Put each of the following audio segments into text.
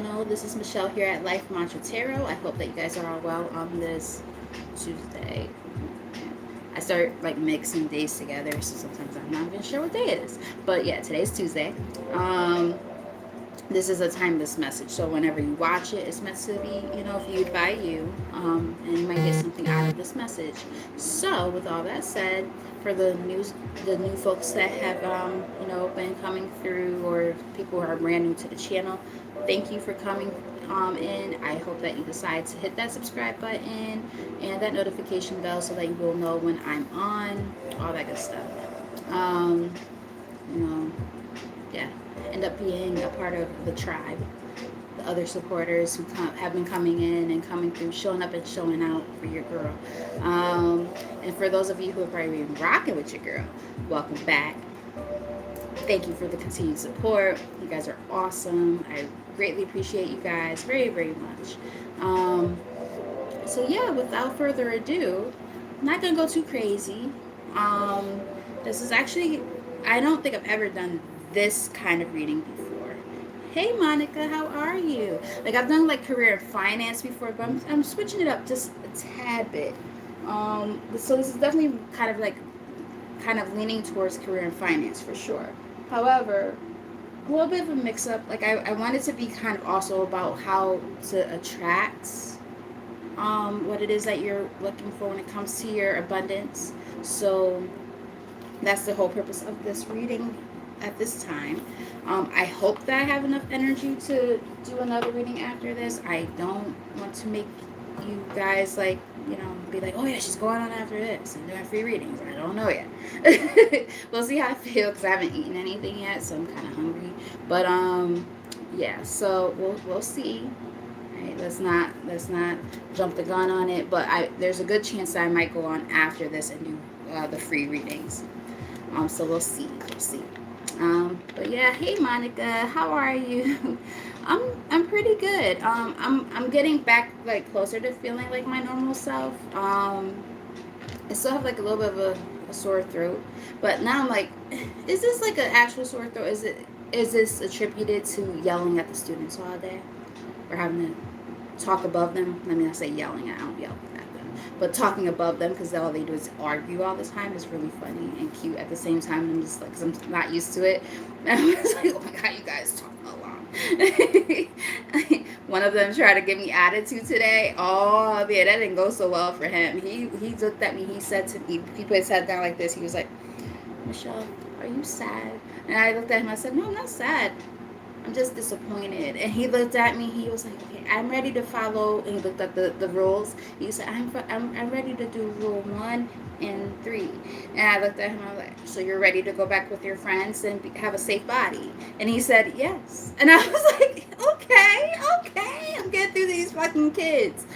channel. This is Michelle here at Life Mantra Tarot. I hope that you guys are all well on this Tuesday. I start like mixing days together, so sometimes I'm not even sure what day it is. But yeah, today's Tuesday. This is a timeless message, so whenever you watch it, it's meant to be, viewed by you, and you might get something out of this message. So with all that said, for the new folks that have been coming through, or people who are brand new to the channel, thank you for coming in. I hope that you decide to hit that subscribe button and that notification bell so that you will know when I'm on, all that good stuff. You know, yeah, end up being a part of the tribe, the other supporters who have been coming in and coming through, showing up and showing out for your girl. And for those of you who have probably been rocking with your girl, welcome back. Thank you for the continued support. You guys are awesome. I greatly appreciate you guys very, very much. So yeah, without further ado, I'm not gonna go too crazy. This is actually, I don't think I've ever done this kind of reading before. Hey Monica, how are you? Like, I've done like career and finance before, but I'm switching it up just a tad bit. So this is definitely kind of leaning towards career and finance for sure. However, a little bit of a mix up. Like, I wanted to be kind of also about how to attract what it is that you're looking for when it comes to your abundance. So that's the whole purpose of this reading at this time. I hope that I have enough energy to do another reading after this. I don't want to make you guys be like, oh yeah, she's going on after this and doing free readings. I don't know yet. We'll see how I feel because I haven't eaten anything yet, so I'm kind of hungry. But yeah, so we'll see. Right, let's not jump the gun on it. But there's a good chance that I might go on after this and do the free readings. So we'll see. But yeah, hey Monica, how are you? I'm pretty good. I'm getting back like closer to feeling like my normal self. I still have like a little bit of a sore throat, but now I'm like, is this like an actual sore throat? Is this attributed to yelling at the students all day, or having to talk above them? I mean, I say yelling. I don't yell at them, but talking above them because all they do is argue all the time is really funny and cute at the same time. I'm just like, because I'm not used to it, and I'm just like, oh my god, you guys talk a lot. One of them tried to give me attitude today. Oh yeah, that didn't go so well for him. He looked at me. He said to me, he put his head down like this. He was like, Michelle, are you sad? And I looked at him. I said, no, I'm not sad. I'm just disappointed. And he looked at me. He was like, okay, I'm ready to follow. And he looked at the rules. He said, I'm ready to do rule 1 and 3. And I looked at him. I was like, so you're ready to go back with your friends and have a safe body? And he said, yes. And I was like, okay. I'm getting through these fucking kids.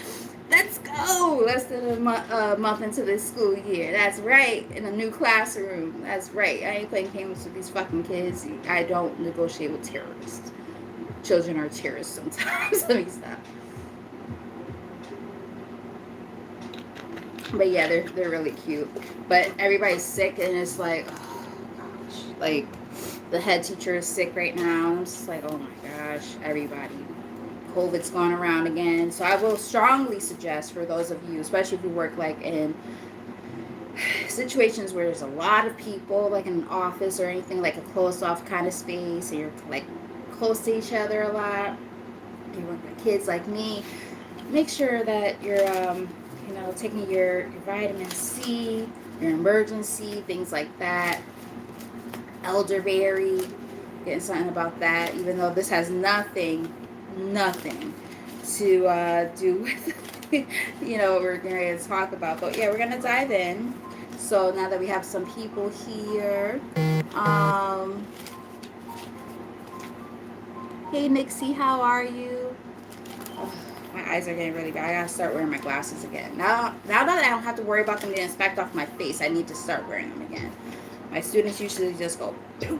Let's go. Less than a month into this school year. That's right. In a new classroom. That's right. I ain't playing games with these fucking kids. I don't negotiate with terrorists. Children are terrorists sometimes. Let me stop. But yeah, they're really cute. But everybody's sick, and it's like, oh gosh. Like, the head teacher is sick right now. I'm just like, oh my gosh, everybody. COVID's going around again. So I will strongly suggest for those of you, especially if you work like in situations where there's a lot of people, like in an office or anything, like a closed off kind of space, and you're like close to each other a lot, you work with kids like me, make sure that you're taking your vitamin C, your emergency, things like that, elderberry, getting something about that, even though this has nothing to do with what we're going to talk about. But yeah, we're going to dive in. So now that we have some people here, hey Nixie, how are you? Oh, my eyes are getting really bad. I gotta start wearing my glasses again. Now that I don't have to worry about them getting specked off my face, I need to start wearing them again. My students usually just go, boom.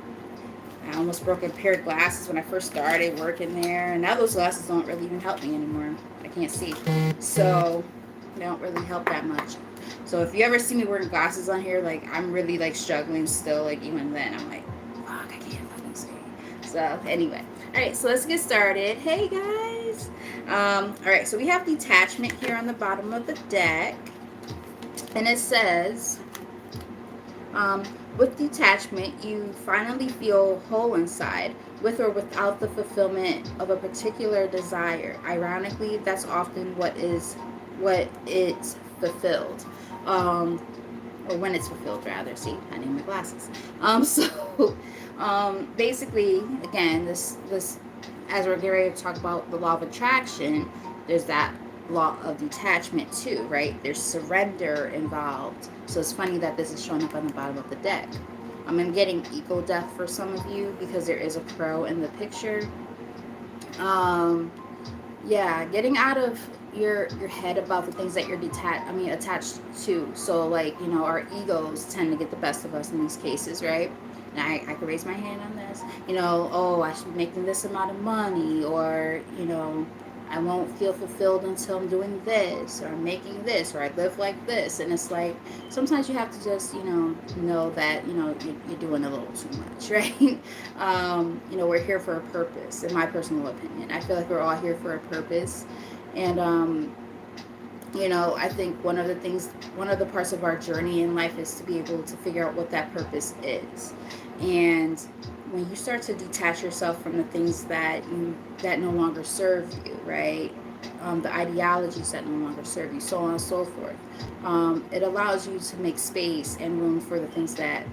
I almost broke a pair of glasses when I first started working there. And now those glasses don't really even help me anymore. I can't see. So they don't really help that much. So if you ever see me wearing glasses on here, like, I'm really, like, struggling still. Like, even then, I'm like, fuck, I can't fucking see. So anyway. All right, so let's get started. Hey guys. All right, so we have detachment here on the bottom of the deck, and it says, um, with detachment, you finally feel whole inside, with or without the fulfillment of a particular desire. Ironically, that's often what it's fulfilled. Um, or when it's fulfilled rather. See, I need my glasses. So basically, again, this as we're getting ready to talk about the law of attraction, there's that law of detachment too, right? There's surrender involved. So it's funny that this is showing up on the bottom of the deck. I'm getting ego death for some of you because there is a crow in the picture. Um, yeah, getting out of your head about the things that you're attached to. So like, our egos tend to get the best of us in these cases, right? And I could raise my hand on this. Oh, I should be making this amount of money, or I won't feel fulfilled until I'm doing this, or I'm making this, or I live like this. And it's like sometimes you have to just know that you're doing a little too much, right? We're here for a purpose. In my personal opinion, I feel like we're all here for a purpose. And I think one of the parts of our journey in life is to be able to figure out what that purpose is. And when you start to detach yourself from the things that no longer serve you, right? The ideologies that no longer serve you, so on and so forth. It allows you to make space and room for the things that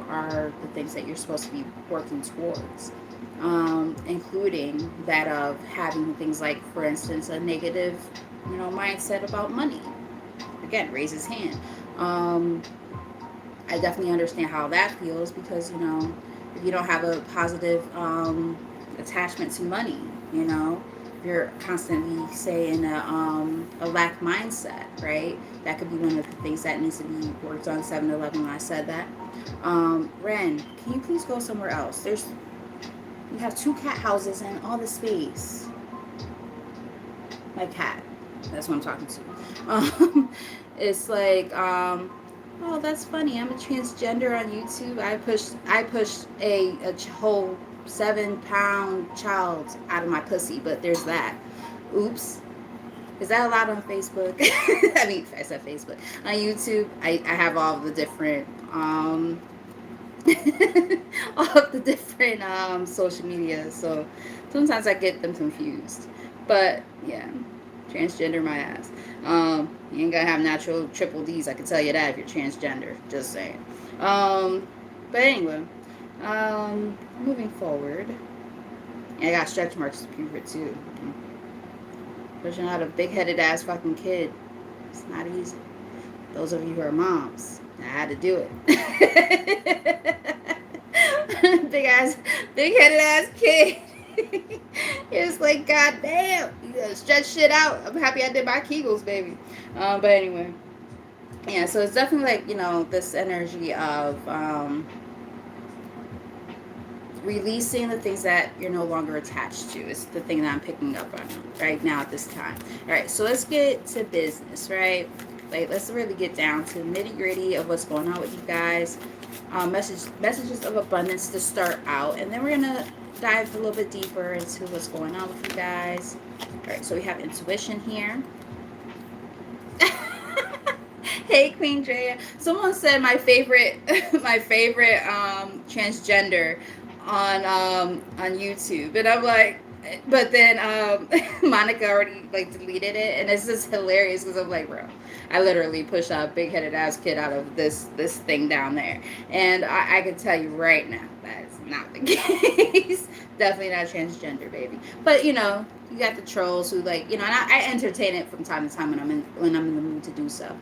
are the things that you're supposed to be working towards, including that of having things like, for instance, a negative mindset about money. Again, raise his hand. Um, I definitely understand how that feels because if you don't have a positive attachment to money, if you're constantly say in a lack mindset, right? That could be one of the things that needs to be worked on. 7-Eleven when I said that. Ren, can you please go somewhere else? You have 2 cat houses and all the space. My cat. That's what I'm talking to. It's like, oh, that's funny. I'm a transgender on YouTube. I pushed a whole 7-pound child out of my pussy, but there's that. Oops. Is that allowed on Facebook? I mean, I said Facebook. On YouTube, I have all the different all of the different social media. So sometimes I get them confused. But yeah, transgender my ass. You ain't gonna have natural triple D's. I can tell you that if you're transgender. Just saying. But anyway, moving forward. I got stretch marks to puberty too. Pushing out a big-headed ass fucking kid. It's not easy. Those of you who are moms, I had to do it. Big-headed ass kid. It's like, god damn, you gotta stretch shit out. I'm happy I did my Kegels, baby. But anyway, yeah. So it's definitely like this energy of releasing the things that you're no longer attached to. Is the thing that I'm picking up on right now at this time. All right, so let's get to business, right? Like, let's really get down to the nitty gritty of what's going on with you guys. Messages of abundance to start out, and then we're gonna dive a little bit deeper into what's going on with you guys. All right, so we have intuition here. Hey, Queen Drea. Someone said my favorite transgender on YouTube, and I'm like, but then Monica already like deleted it, and it's just hilarious because I'm like, bro, I literally pushed a big-headed ass kid out of this thing down there, and I can tell you right now that's not the case. Definitely not transgender, baby. But you got the trolls who like and I entertain it from time to time when I'm in the mood to do so.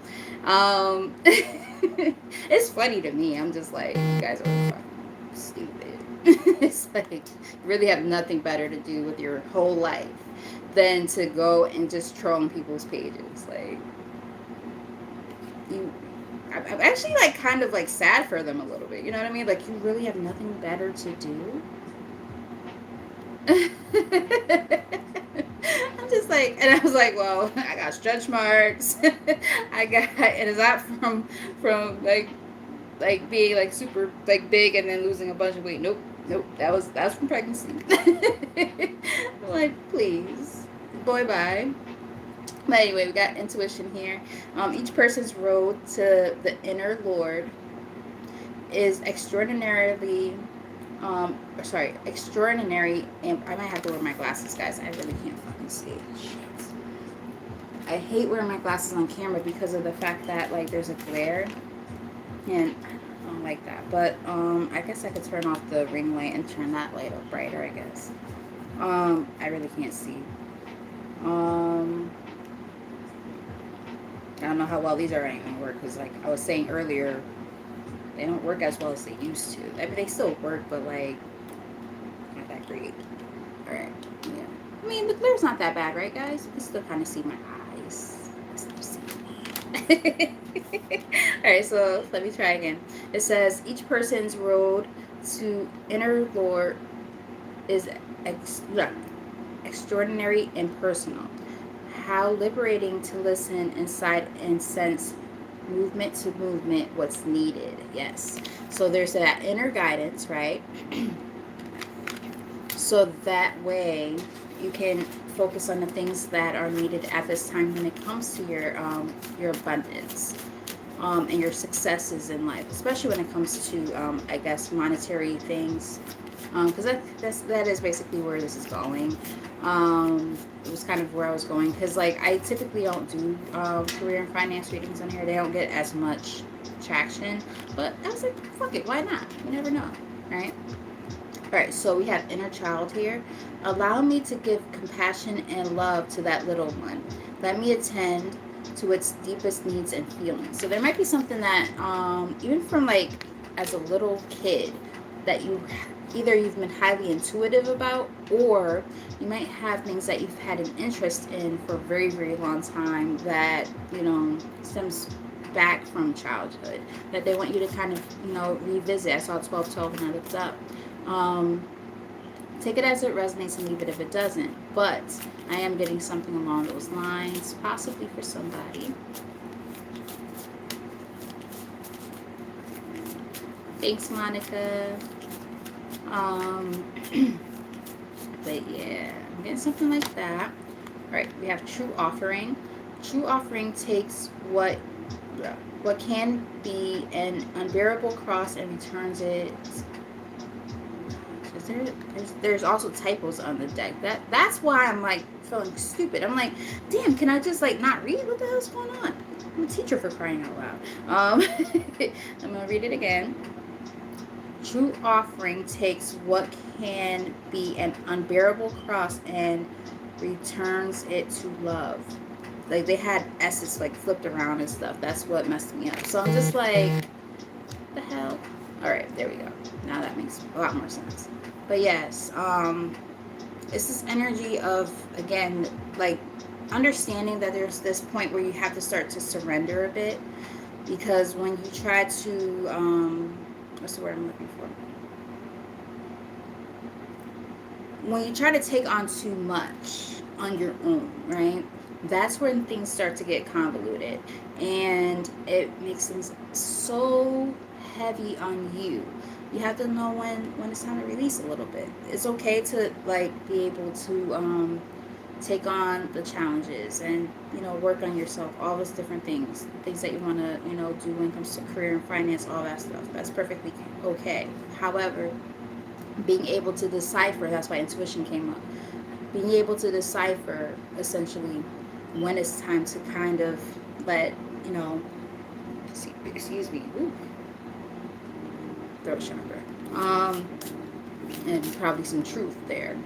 It's funny to me. I'm just like, you guys are fucking stupid. It's like you really have nothing better to do with your whole life than to go and just troll on people's pages. Like, I'm actually like kind of like sad for them a little bit. You know what I mean? Like, you really have nothing better to do. I'm just like, and I was like, well, I got stretch marks. And is that from like being like super like big and then losing a bunch of weight? Nope. Nope, that was from pregnancy. Like, please, boy, bye. But anyway, we got intuition here. Each person's road to the inner Lord is extraordinary. And I might have to wear my glasses, guys. I really can't fucking see. Shit. I hate wearing my glasses on camera because of the fact that like there's a glare, and I don't like that. But I guess I could turn off the ring light and turn that light up brighter. I guess. I really can't see. Um, I don't know how well these are going to work because, like I was saying earlier, they don't work as well as they used to. I mean, they still work, but like not that great. All right, yeah. I mean, the glare's not that bad, right, guys? You can still kind of see my eyes. You can still see me. All right, so let me try again. It says each person's road to inner Lord is extraordinary and personal. How liberating to listen inside and sense movement to movement what's needed. Yes. So there's that inner guidance, right? So that way you can focus on the things that are needed at this time when it comes to your abundance. And your successes in life, especially when it comes to, I guess, monetary things, because that is basically where this is going. It was kind of where I was going because, like, I typically don't do career and finance readings on here. They don't get as much traction, but I was like, fuck it, why not? You never know, right? All right, so we have inner child here. Allow me to give compassion and love to that little one. Let me attend to its deepest needs and feelings. So there might be something that, even from like as a little kid, that you've been highly intuitive about, or you might have things that you've had an interest in for a very, very long time that stems back from childhood that they want you to kind of revisit. I saw 1212 and I looked up. Take it as it resonates and leave it if it doesn't. But I am getting something along those lines, possibly for somebody. Thanks, Monica. But yeah, I'm getting something like that. All right, we have true offering. True offering takes what can be an unbearable cross and returns it. There's also typos on the deck. That's why I'm like feeling stupid. I'm like, damn, can I just like not read? What the hell's going on? I'm a teacher, for crying out loud. I'm gonna read it again. True offering takes what can be an unbearable cross and returns it to love. Like they had S's like flipped around and stuff. That's what messed me up. So I'm just like, the hell? All right, there we go. Now that makes a lot more sense. But yes, it's this energy of, again, like understanding that there's this point where you have to start to surrender a bit, because when you try to what's the word I'm looking for? When you try to take on too much on your own, right? That's when things start to get convoluted, and it makes things so heavy on you. You have to know when it's time to release a little bit. It's okay to like be able to take on the challenges and work on yourself, all those different things that you want to do when it comes to career and finance, all that stuff. That's perfectly okay. However, being able to decipher, that's why intuition came up, being able to decipher essentially when it's time to kind of let excuse me, ooh, throat chakra, and probably some truth there.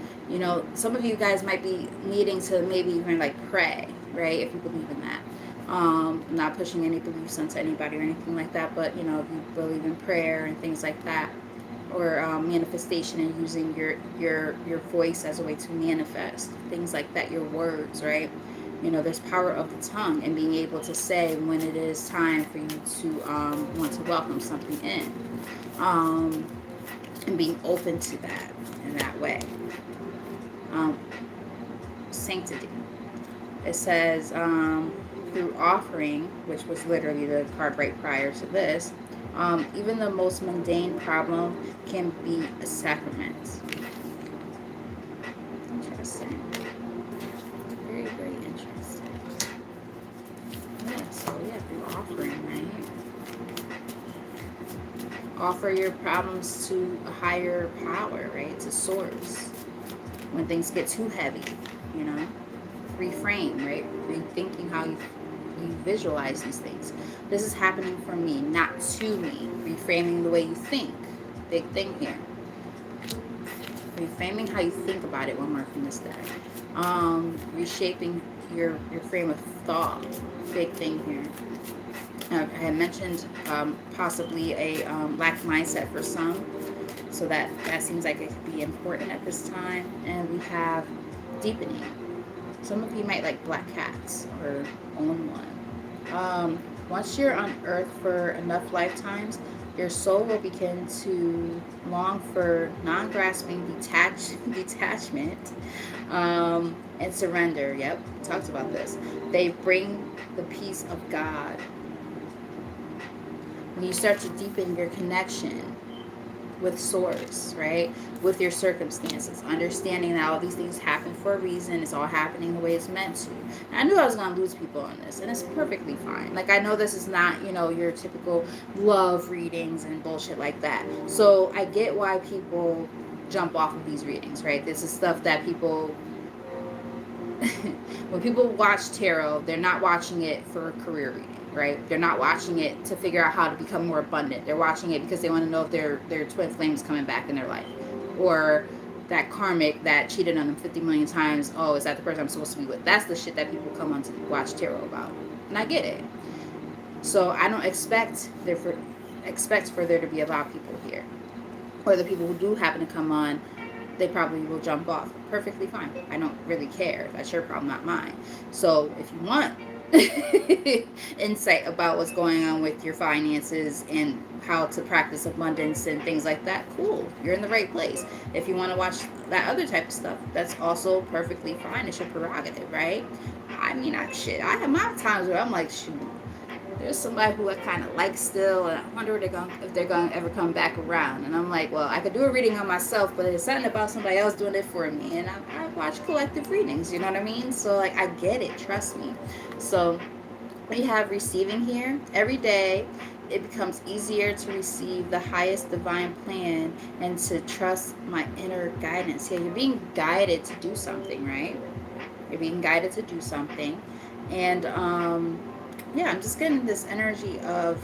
Some of you guys might be needing to maybe even like pray, right, if you believe in that. I'm not pushing any beliefs onto anybody or anything like that, but if you believe in prayer and things like that, or manifestation and using your voice as a way to manifest things like that, your words, right? There's power of the tongue and being able to say when it is time for you to want to welcome something in, and being open to that in that way. Sanctity. It says through offering, which was literally the card right prior to this, Even the most mundane problem can be a sacrament. Interesting. Very, very interesting. Yeah, so we have the offering, right? Offer your problems to a higher power, right? To source. When things get too heavy, you know, reframe, right? Rethinking how you visualize these things. This is happening for me, not to me. Reframing the way you think. Big thing here. Reframing how you think about it. One more from this deck. Reshaping your frame of thought. Big thing here. I had mentioned possibly a lack mindset for some, so that seems like it could be important at this time. And we have deepening. Some of you might like black cats or own one. Once you're on earth for enough lifetimes, your soul will begin to long for non-grasping detachment, and surrender. Yep, talked about this. They bring the peace of God. When you start to deepen your connection with source, right? With your circumstances, understanding that all these things happen for a reason. It's all happening the way it's meant to. And I knew I was going to lose people on this, and it's perfectly fine. Like, I know this is not, your typical love readings and bullshit like that. So I get why people jump off of these readings, right? This is stuff that people when people watch tarot, they're not watching it for a career reading, right? They're not watching it to figure out how to become more abundant. They're watching it because they want to know if their twin flames coming back in their life, or that karmic that cheated on them 50 million times. Oh, is that the person I'm supposed to be with? That's the shit that people come on to watch tarot about, and I get it. So I don't expect for there to be a lot of people here, or the people who do happen to come on, they probably will jump off. Perfectly fine. I don't really care. That's your problem, not mine. So if you want insight about what's going on with your finances and how to practice abundance and things like that, cool. You're in the right place. If you want to watch that other type of stuff, that's also perfectly fine. It's your prerogative, right? I mean, I have my times where I'm like, shoot, there's somebody who I kind of like still, and I wonder if they're going to ever come back around. And I'm like, well, I could do a reading on myself, but there's something about somebody else doing it for me. And I watch collective readings, you know what I mean? So, like, I get it, trust me. So we have receiving here. Every day, it becomes easier to receive the highest divine plan and to trust my inner guidance. Yeah, you're being guided to do something, right? You're being guided to do something. And, yeah, I'm just getting this energy of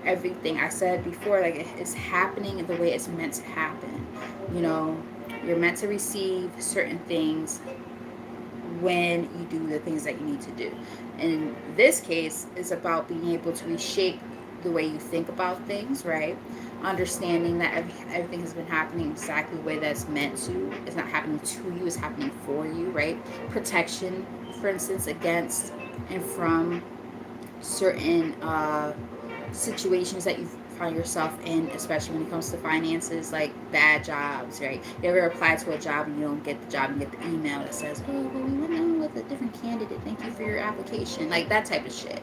everything I said before. Like, it's happening the way it's meant to happen. You're meant to receive certain things when you do the things that you need to do. In this case, it's about being able to reshape the way you think about things, right? Understanding that everything has been happening exactly the way that's meant to. It's not happening to you, it's happening for you, right? Protection, for instance, against and from certain situations that you find yourself in, especially when it comes to finances, like bad jobs, right? You ever apply to a job and you don't get the job and get the email that says, oh, well, we went on with a different candidate. Thank you for your application. Like that type of shit.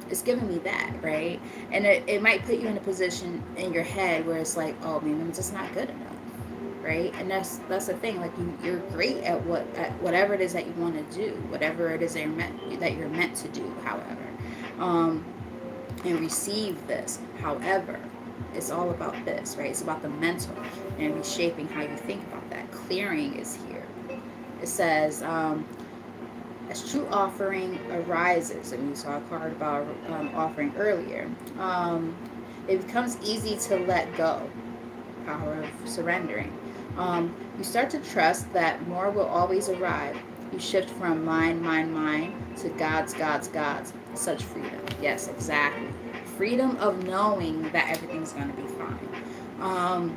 It's giving me that, right? And it might put you in a position in your head where it's like, oh, maybe I'm just not good enough. Right, and that's the thing. Like you're great at whatever it is that you want to do, whatever it is that you're meant to do. However, and receive this. However, it's all about this, right? It's about the mental and reshaping how you think about that. Clearing is here. It says, as true offering arises, and we saw a card about offering earlier. It becomes easy to let go. Power of surrendering. You start to trust that more will always arrive. You shift from mine to God's. Such freedom. Yes, exactly. Freedom of knowing that everything's going to be fine.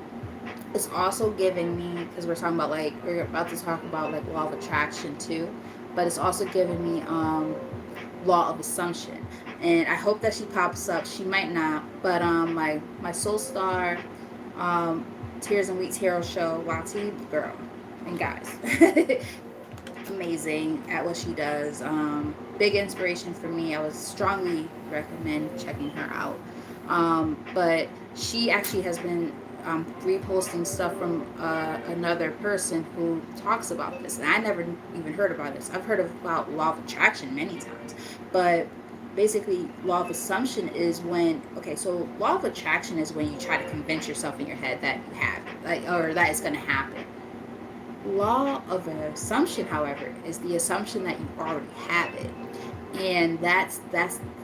It's also giving me, because we're about to talk about like law of attraction too, but it's also giving me law of assumption. And I hope that she pops up. She might not, but my soul star, Tears and Wheat Tarot show, Wati, girl and guys, amazing at what she does. Big inspiration for me. I would strongly recommend checking her out. But she actually has been reposting stuff from another person who talks about this, and I never even heard about this. I've heard about law of attraction many times, but basically law of assumption is when, okay, so law of attraction is when you try to convince yourself in your head that you have it, like, or that it's going to happen. Law of assumption, however, is the assumption that you already have it, and that's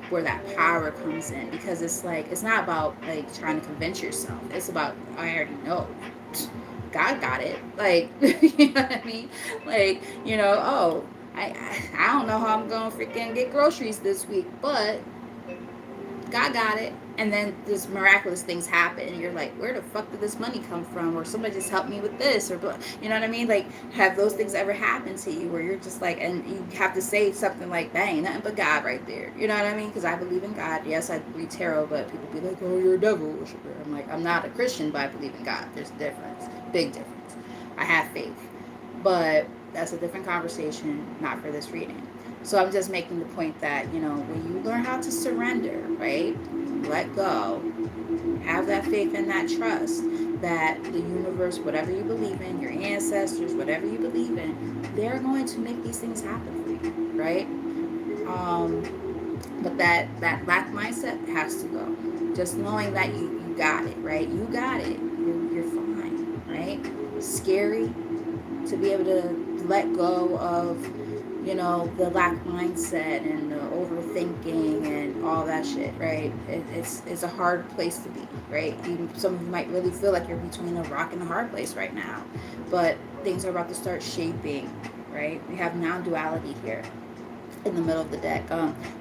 where that power comes in, because it's like, it's not about like trying to convince yourself. It's about, I already know, God got it. Like, you know what I mean? Like, oh, I don't know how I'm gonna freaking get groceries this week, but God got it. And then this miraculous things happen, and you're like, where the fuck did this money come from? Or somebody just helped me with this, or you know what I mean? Like, have those things ever happened to you where you're just like, and you have to say something like, bang, nothing but God right there. You know what I mean? Because I believe in God. Yes, I read tarot, but people be like, oh, you're a devil worshiper. I'm like, I'm not a Christian, but I believe in God. There's a difference, big difference. I have faith, but that's a different conversation, not for this reading. So I'm just making the point that, when you learn how to surrender, right? Let go. Have that faith and that trust that the universe, whatever you believe in, your ancestors, whatever you believe in, they're going to make these things happen for you, right? But that lack mindset has to go. Just knowing that you got it, right? You got it. You're fine, right? Scary to be able to let go of, the lack mindset and the overthinking and all that shit, right? It's a hard place to be, right? Some of you might really feel like you're between a rock and a hard place right now, but things are about to start shaping, right? We have non-duality here in the middle of the deck.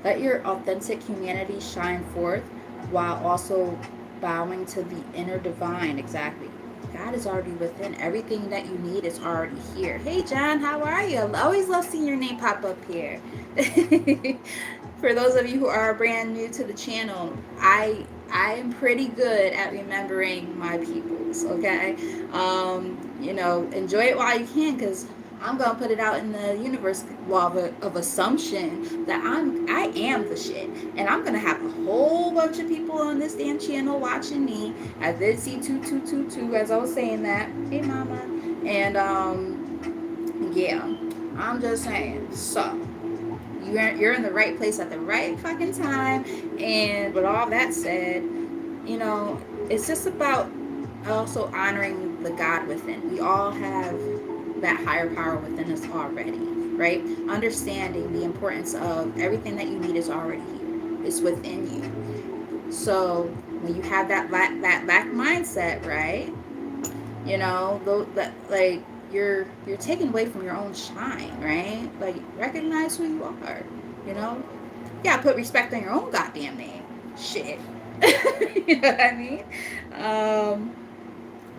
Let your authentic humanity shine forth while also bowing to the inner divine. Exactly. God is already within. Everything that you need is already here. Hey, John, how are you? I always love seeing your name pop up here. For those of you who are brand new to the channel, I am pretty good at remembering my peoples. Okay, enjoy it while you can, because I'm gonna put it out in the universe, law of assumption, that I am the shit, and I'm gonna have a whole bunch of people on this damn channel watching me. I did see 2222 as I was saying that. Hey, mama, and yeah, I'm just saying. So you're in the right place at the right fucking time, and with all that said, it's just about also honoring the God within. We all have that higher power within us already, right? Understanding the importance of everything that you need is already here. It's within you. So when you have that lack mindset, right? Like you're taken away from your own shine, right? Like, recognize who you are. You know, yeah, put respect on your own goddamn name. Shit. You know what I mean? Um,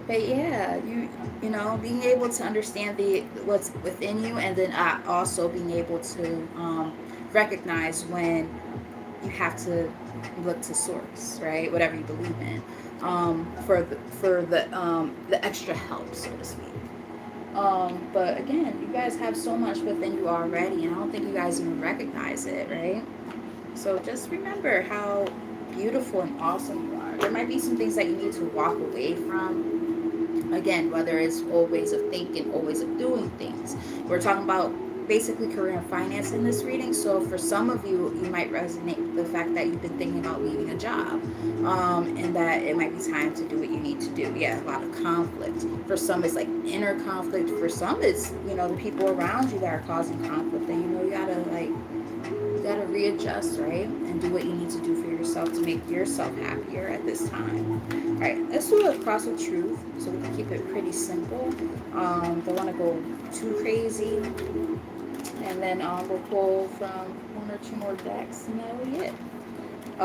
but yeah, being able to understand the what's within you, and then also being able to recognize when you have to look to source, right? Whatever you believe in, for the extra help, so to speak. But again, you guys have so much within you already, and I don't think you guys even recognize it, right? So just remember how beautiful and awesome you are. There might be some things that you need to walk away from. Again, whether it's old ways of thinking, old ways of doing things. We're talking about basically career and finance in this reading. So for some of you, you might resonate with the fact that you've been thinking about leaving a job, and that it might be time to do what you need to do. Yeah, a lot of conflict. For some, it's like inner conflict. For some, it's the people around you that are causing conflict, and you gotta readjust, right? And do what you need to do for yourself to make yourself happier at this time. All right, let's do a cross of truth so we can keep it pretty simple. Don't want to go too crazy. And then we'll pull from one or two more decks, and that'll be it.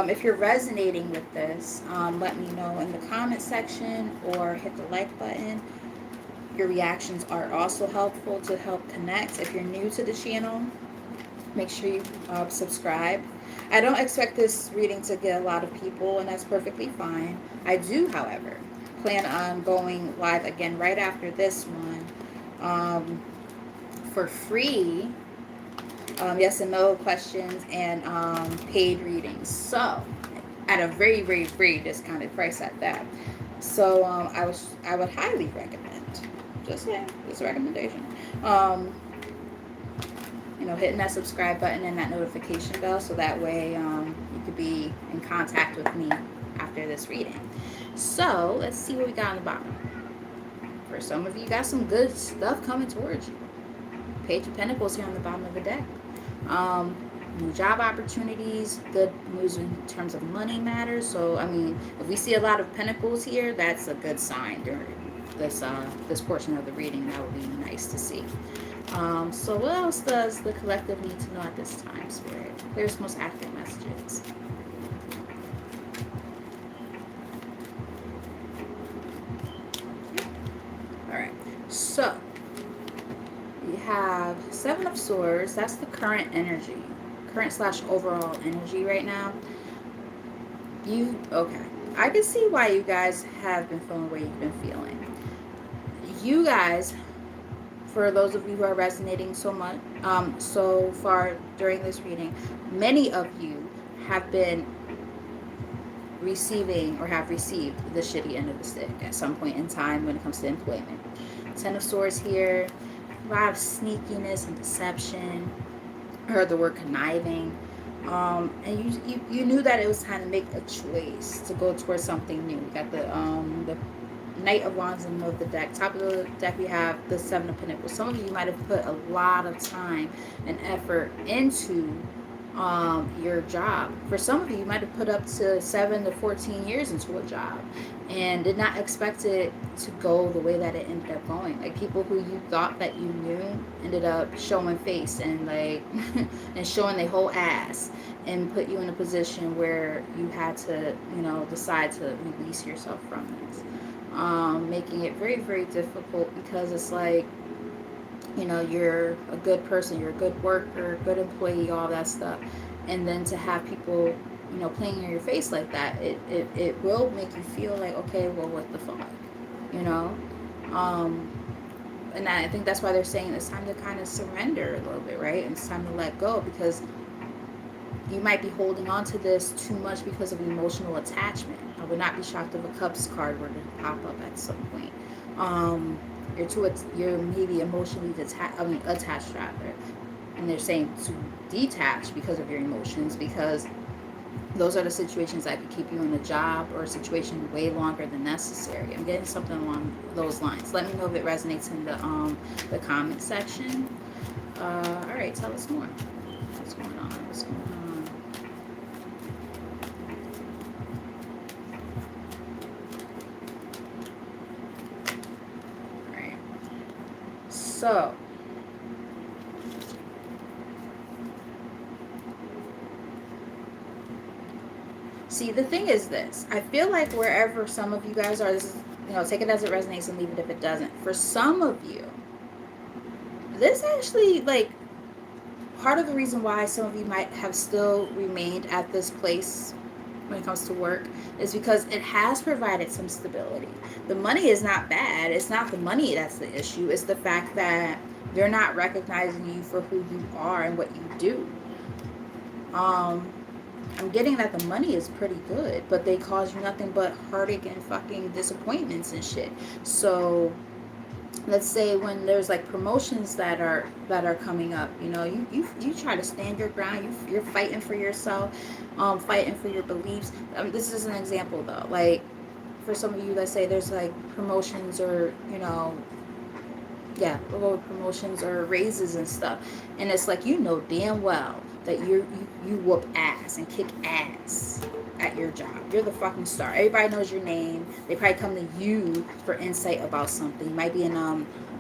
If you're resonating with this, let me know in the comment section or hit the like button. Your reactions are also helpful to help connect. If you're new to the channel, make sure you subscribe. I don't expect this reading to get a lot of people, and that's perfectly fine. I do, however, plan on going live again right after this one, for free, yes and no questions, and paid readings. So at a very, very, very discounted price at that. So I would highly recommend, just yeah, just a recommendation. Um, hitting that subscribe button and that notification bell, so that way you could be in contact with me after this reading. So let's see what we got on the bottom. For some of you, got some good stuff coming towards you. Page of Pentacles here on the bottom of the deck. Um, New job opportunities, good news in terms of money matters. So, I mean, if we see a lot of pentacles here, that's a good sign during this portion of the reading. That would be nice to see. So what else does the collective need to know at this time, Spirit? Clearest, most accurate messages. All right. So we have Seven of Swords. That's the current energy, current / overall energy right now. Okay. I can see why you guys have been feeling the way you've been feeling. You guys, for those of you who are resonating so far during this reading, many of you have been receiving or have received the shitty end of the stick at some point in time when it comes to employment. Ten of Swords here, a lot of sneakiness and deception. I heard the word conniving. And you knew that it was time to make a choice to go towards something new. We got the Knight of Wands in the middle of the deck. Top of the deck, we have the Seven of Pentacles. Some of you might have put a lot of time and effort into your job. For some of you, you might have put up to 7 to 14 years into a job and did not expect it to go the way that it ended up going. Like, people who you thought that you knew ended up showing face and like and showing their whole ass, and put you in a position where you had to, decide to release yourself from this. Making it very, very difficult, because it's like, you're a good person, you're a good worker, good employee, all that stuff. And then to have people, playing in your face like that, it will make you feel like, okay, well, what the fuck, and I think that's why they're saying it's time to kind of surrender a little bit, right? And it's time to let go, because you might be holding on to this too much because of emotional attachment. I would not be shocked if a Cups card were to pop up at some point. You're maybe emotionally attached rather, and they're saying to detach because of your emotions, because those are the situations that could keep you in a job or a situation way longer than necessary. I'm getting something along those lines. Let me know if it resonates in the comment section. All right, tell us more. What's going on? What's going on? So, see, the thing is this. I feel like wherever some of you guys are, this is, take it as it resonates and leave it if it doesn't. For some of you, this actually, like, part of the reason why some of you might have still remained at this place when it comes to work is because it has provided some stability. The money is not bad. It's not the money that's the issue. It's the fact that they're not recognizing you for who you are and what you do. I'm getting that the money is pretty good, but they cause you nothing but heartache and fucking disappointments and shit. So let's say when there's like promotions that are coming up, you try to stand your ground. You're fighting for yourself, fighting for your beliefs. This is an example though. Like, for some of you, let's say there's like promotions or promotions or raises and stuff, and it's like, damn well that you whoop ass and kick ass at your job. You're the fucking star. Everybody knows your name. They probably come to you for insight about something. You might be in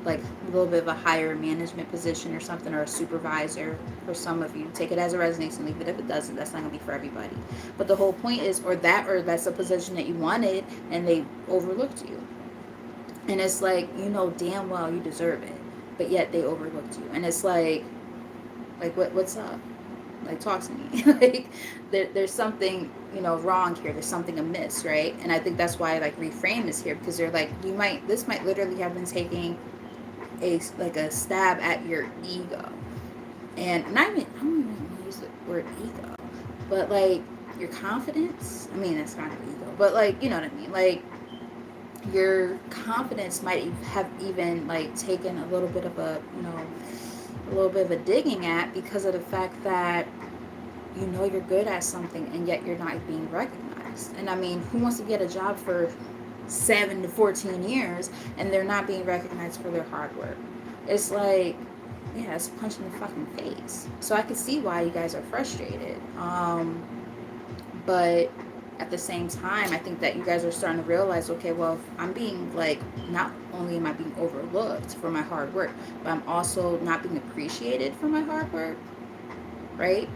like a little bit of a higher management position or something, or a supervisor. For some of you, take it as it resonates and leave it if it doesn't. That's not gonna be for everybody. But the whole point is, or that's a position that you wanted and they overlooked you. And it's like, damn well you deserve it, but yet they overlooked you. And it's like what's up? Like, talk to me. Like, there's something, wrong here. There's something amiss, right? And I think that's why, like, reframe is here, because they're like, this might literally have been taking a stab at your ego. And I don't even use the word ego, but like, your confidence, I mean, that's kind of ego, but like, you know what I mean, like your confidence might have even like taken a little bit of a, you know, a little bit of a digging at, because of the fact that you know you're good at something and yet you're not being recognized. And I mean, who wants to get a job for 7 to 14 years and they're not being recognized for their hard work? It's like, yeah, it's a punch in the fucking face. So I can see why you guys are frustrated. But at the same time, I think that you guys are starting to realize, okay, well, if I'm being like, not only am I being overlooked for my hard work, but I'm also not being appreciated for my hard work, right?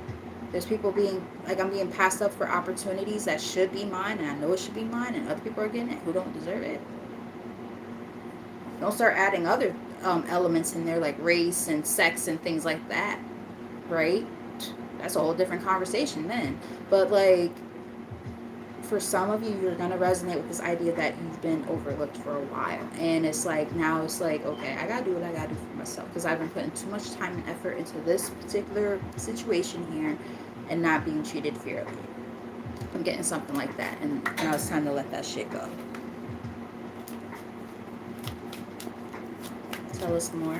There's people being like, I'm being passed up for opportunities that should be mine, and I know it should be mine, and other people are getting it who don't deserve it. Don't start adding other elements in there like race and sex and things like that, right? That's a whole different conversation then. But like, for some of you, you're gonna resonate with this idea that you've been overlooked for a while, and it's like, now it's like, okay, I gotta do what I gotta do for myself, because I've been putting too much time and effort into this particular situation here and not being treated fairly. I'm getting something like that, and now it's time to let that shit go. Tell us more.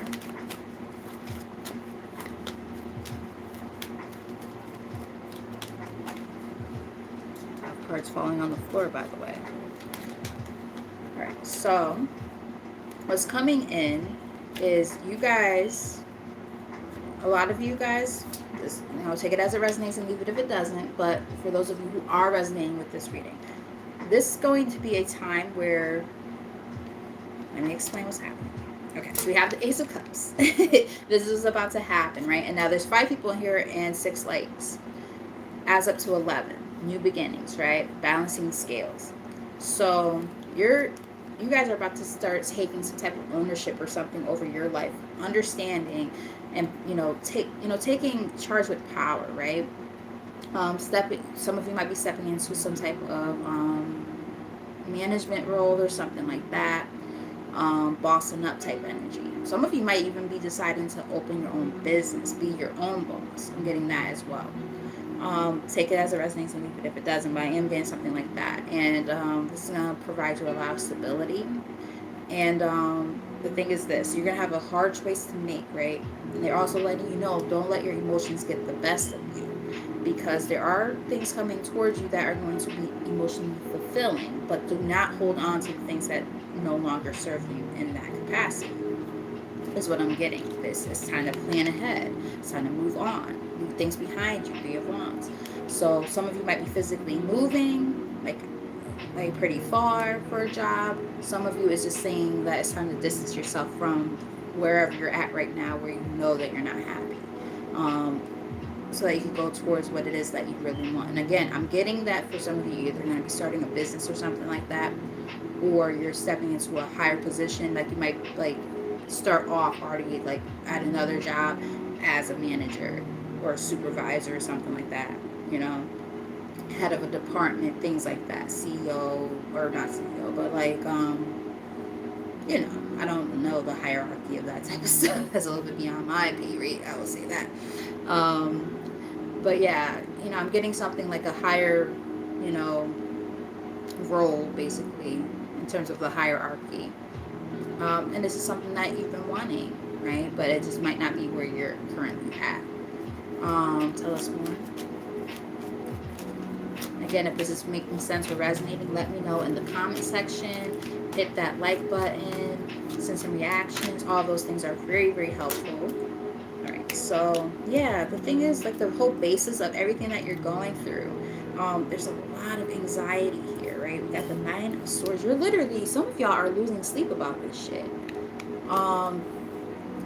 Cards falling on the floor, by the way. All right, so what's coming in is, you guys, a lot of you guys, this, you know, take it as it resonates and leave it if it doesn't. But for those of you who are resonating with this reading, this is going to be a time where, let me explain what's happening. Okay, so we have the Ace of Cups. This is about to happen, right? And now there's 5 people in here and 6 lights. Adds up to 11. New beginnings, right? Balancing scales. So you guys are about to start taking some type of ownership or something over your life, understanding, and taking charge with power, right? Some of you might be stepping into some type of management role or something like that. Bossing up type energy. Some of you might even be deciding to open your own business, be your own boss. I'm getting that as well. Take it as it resonates and leave it if it doesn't, but I am getting something like that. And this is going to provide you a lot of stability. And the thing is this, you're going to have a hard choice to make, right? And they're also letting you know, don't let your emotions get the best of you, because there are things coming towards you that are going to be emotionally fulfilling, but do not hold on to the things that no longer serve you in that capacity, is what I'm getting. It's time to plan ahead. It's time to move on. Leave things behind you. 3 of Wands. So some of you might be physically moving, like pretty far for a job. Some of you is just saying that it's time to distance yourself from wherever you're at right now, where you know that you're not happy. So that you can go towards what it is that you really want. And again, I'm getting that for some of you, either going to be starting a business or something like that, or you're stepping into a higher position. Like you might like start off already like at another job as a manager or a supervisor or something like that, you know, head of a department, things like that, CEO, or not CEO, but like you know, I don't know the hierarchy of that type of stuff. That's a little bit beyond my pay rate, I will say that. But yeah, you know, I'm getting something like a higher, you know, role basically in terms of the hierarchy. And this is something that you've been wanting, right? But it just might not be where you're currently at. Tell us more. Again, if this is making sense or resonating, let me know in the comment section. Hit that like button, send some reactions. All those things are very, very helpful. All right, so yeah, the thing is, like, the whole basis of everything that you're going through, there's a lot of anxiety here, right? We got the 9 of Swords. You're literally, some of y'all are losing sleep about this shit.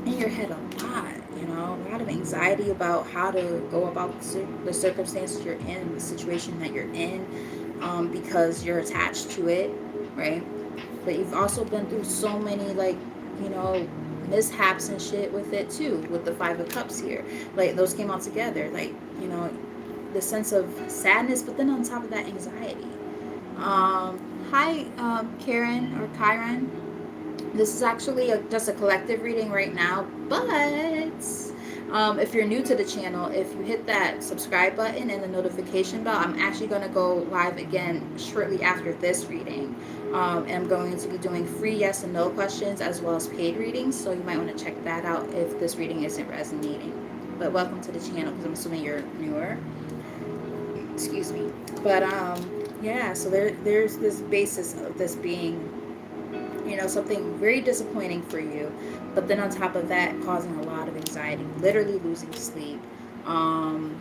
In your head a lot, you know, a lot of anxiety about how to go about the circumstances you're in, the situation that you're in, because you're attached to it, right? But you've also been through so many, like, you know, mishaps and shit with it too, with the 5 of Cups here. Like, those came all together, like, you know, the sense of sadness, but then on top of that, anxiety. Hi, Karen or Kyron. This is actually just a collective reading right now, but If you're new to the channel, if you hit that subscribe button and the notification bell, I'm actually going to go live again shortly after this reading. And I'm going to be doing free yes and no questions as well as paid readings. So you might want to check that out if this reading isn't resonating. But welcome to the channel because I'm assuming you're newer. Excuse me. But yeah, so there's this basis of this being, you know, something very disappointing for you, but then on top of that, causing a lot of anxiety, literally losing sleep. I'm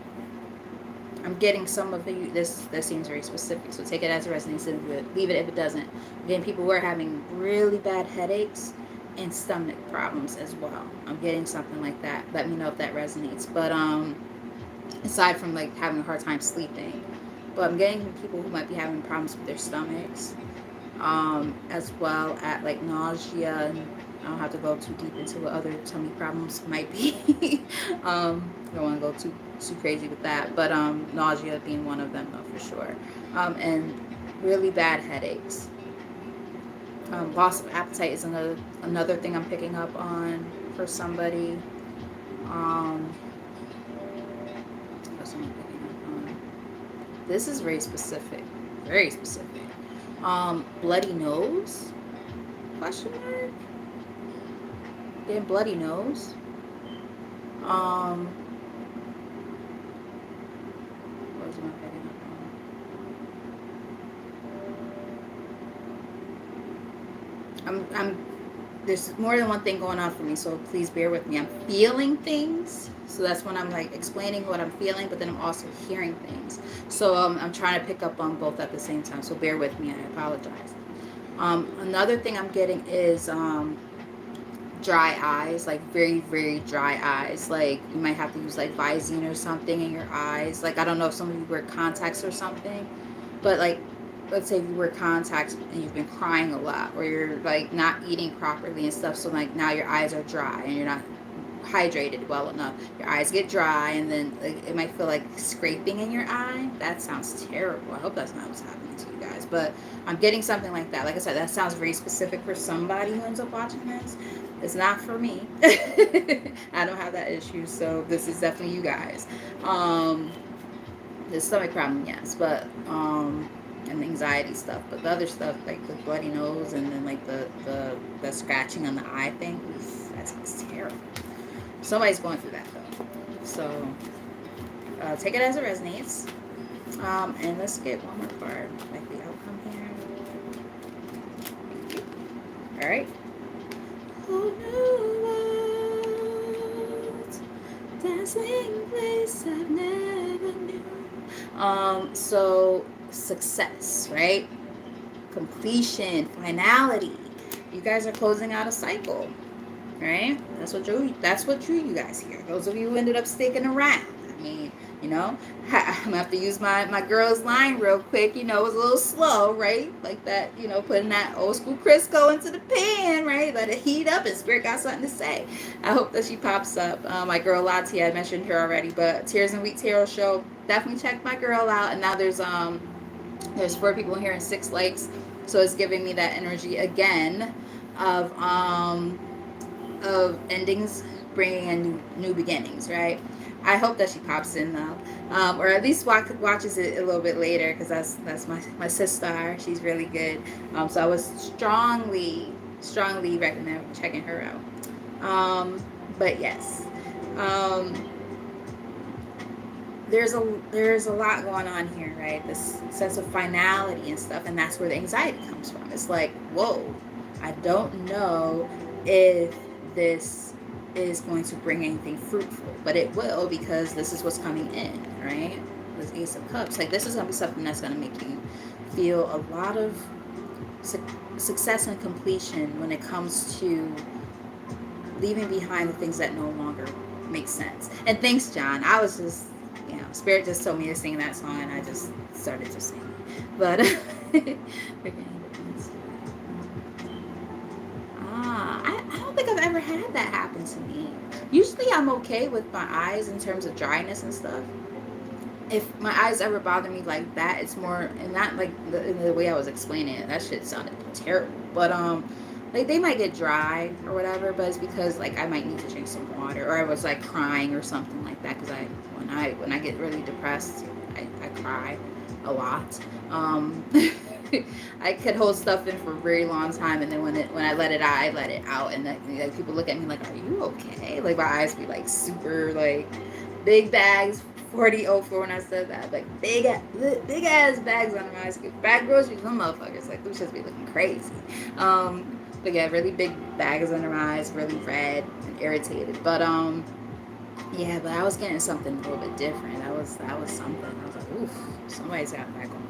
getting some of you, this seems very specific, so take it as a resonance and leave it if it doesn't. Again, people who are having really bad headaches and stomach problems as well. I'm getting something like that. Let me know if that resonates. But aside from like having a hard time sleeping, but I'm getting people who might be having problems with their stomachs, as well as like nausea. I don't have to go too deep into what other tummy problems might be. I don't want to go too crazy with that, but nausea being one of them, though, for sure. And really bad headaches. Loss of appetite is another thing I'm picking up on for somebody. What am I picking up on? This is very specific. Very specific. Bloody nose? Question mark? Getting bloody nose. What was I picking up on? I'm there's more than one thing going on for me, so please bear with me. I'm feeling things, so that's when I'm like explaining what I'm feeling, but then I'm also hearing things. So I'm trying to pick up on both at the same time, so bear with me. I apologize. Another thing I'm getting is dry eyes, like very, very dry eyes. Like you might have to use like Visine or something in your eyes. Like I don't know if some of you wear contacts or something, but like let's say if you wear contacts and you've been crying a lot, or you're like not eating properly and stuff, so like now your eyes are dry and you're not hydrated well enough, your eyes get dry, and then like, it might feel like scraping in your eye. That sounds terrible. I hope that's not what's happening to you guys, but I'm getting something like that. Like I said, that sounds very specific for somebody who ends up watching this. It's not for me. I don't have that issue, so this is definitely you guys. The stomach problem, yes, but and the anxiety stuff, but the other stuff like the bloody nose and then like the scratching on the eye thing, that sounds terrible. Somebody's going through that though, so take it as it resonates. And let's get one more card, like the outcome here. All right. Dancing place I've never knew. So success, right? Completion, finality. You guys are closing out a cycle, right? That's what drew you guys here. Those of you who ended up sticking around. I mean, you know, I'm gonna have to use my girl's line real quick. You know, it was a little slow, right? Like that, you know, putting that old school Crisco into the pan, right? Let it heat up and Spirit got something to say. I hope that she pops up. My girl Lati, I mentioned her already, but Tears and Wheat Tarot Show, definitely check my girl out. And now there's 4 people here and 6 likes, so it's giving me that energy again of endings bringing in new beginnings, right? I hope that she pops in though, or at least watches it a little bit later, because that's my sister. She's really good. So I would strongly recommend checking her out. But yes, there's a lot going on here, right? This sense of finality and stuff, and that's where the anxiety comes from. It's like, whoa, I don't know if this is going to bring anything fruitful, but it will, because this is what's coming in, right? This Ace of Cups, like this is going to be something that's going to make you feel a lot of success and completion when it comes to leaving behind the things that no longer make sense. And thanks, John. I was just, you know, Spirit just told me to sing that song and I just started to sing. But I don't think I've ever had that happen to me. Usually I'm okay with my eyes in terms of dryness and stuff. If my eyes ever bother me like that, it's more, and not like the way I was explaining it. That shit sounded terrible. But like they might get dry or whatever, but it's because like I might need to drink some water, or I was like crying or something like that. Because when I get really depressed, I cry a lot. Um, I could hold stuff in for a very long time, and then when I let it out, I let it out, and like people look at me like, "Are you okay?" Like my eyes be like super like big bags. 4004 when I said that, like big ass bags under my eyes, bag groceries, them motherfuckers, like those just be looking crazy. But yeah, really big bags under my eyes, really red and irritated. But yeah, but I was getting something a little bit different. That was something. I was like, oof, somebody's got back on.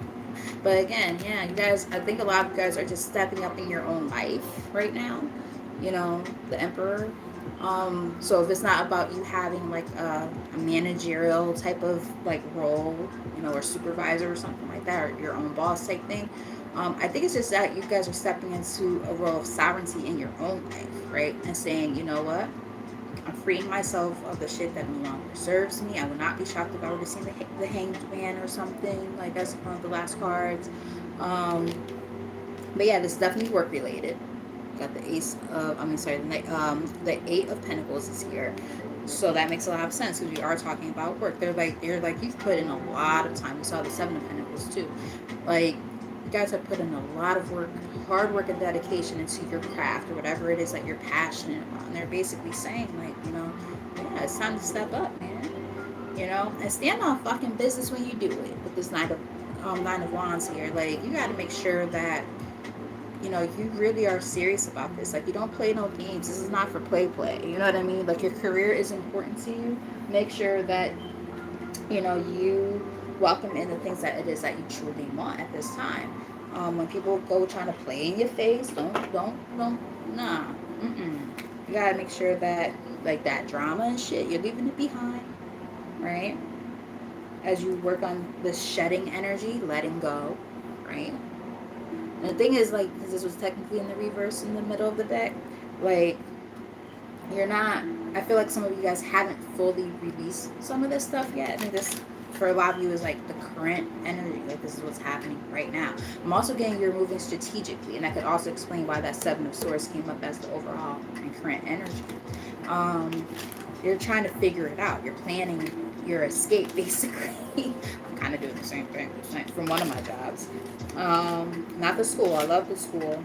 But again, yeah, you guys, I think a lot of you guys are just stepping up in your own life right now. You know, the Emperor. So if it's not about you having like a managerial type of like role, you know, or supervisor or something like that, or your own boss type thing, I think it's just that you guys are stepping into a role of sovereignty in your own life, right? And saying, you know what? I'm freeing myself of the shit that no longer serves me. I would not be shocked if I were to see the Hanged Man or something like that's one of the last cards. Um, but yeah, this is definitely work related. Got the ace of, I mean, sorry, the 8 of Pentacles is here. So that makes a lot of sense because we are talking about work. They're like you've put in a lot of time. We saw the 7 of Pentacles too. Like you guys have put in a lot of work, hard work and dedication into your craft or whatever it is that you're passionate about. And they're basically saying like, you know, yeah, it's time to step up, man. You know, and stand on fucking business when you do it. With this 9 of Wands here, like you got to make sure that you know, you really are serious about this. Like, you don't play no games. This is not for play. You know what I mean? Like, your career is important to you. Make sure that, you know, you welcome in the things that it is that you truly want at this time. When people go trying to play in your face, nah. Mm-mm. You gotta make sure that, like, that drama and shit, you're leaving it behind, right? As you work on this shedding energy, letting go, right? And the thing is, like, because this was technically in the reverse in the middle of the deck, like, you're not, I feel like some of you guys haven't fully released some of this stuff yet. I think this, for a lot of you, is like the current energy. Like, this is what's happening right now. I'm also getting you're moving strategically, and that could also explain why that 7 of Swords came up as the overall and current energy. Um, you're trying to figure it out. You're planning your escape, basically. I'm kind of doing the same thing from one of my jobs. Not the school. I love the school.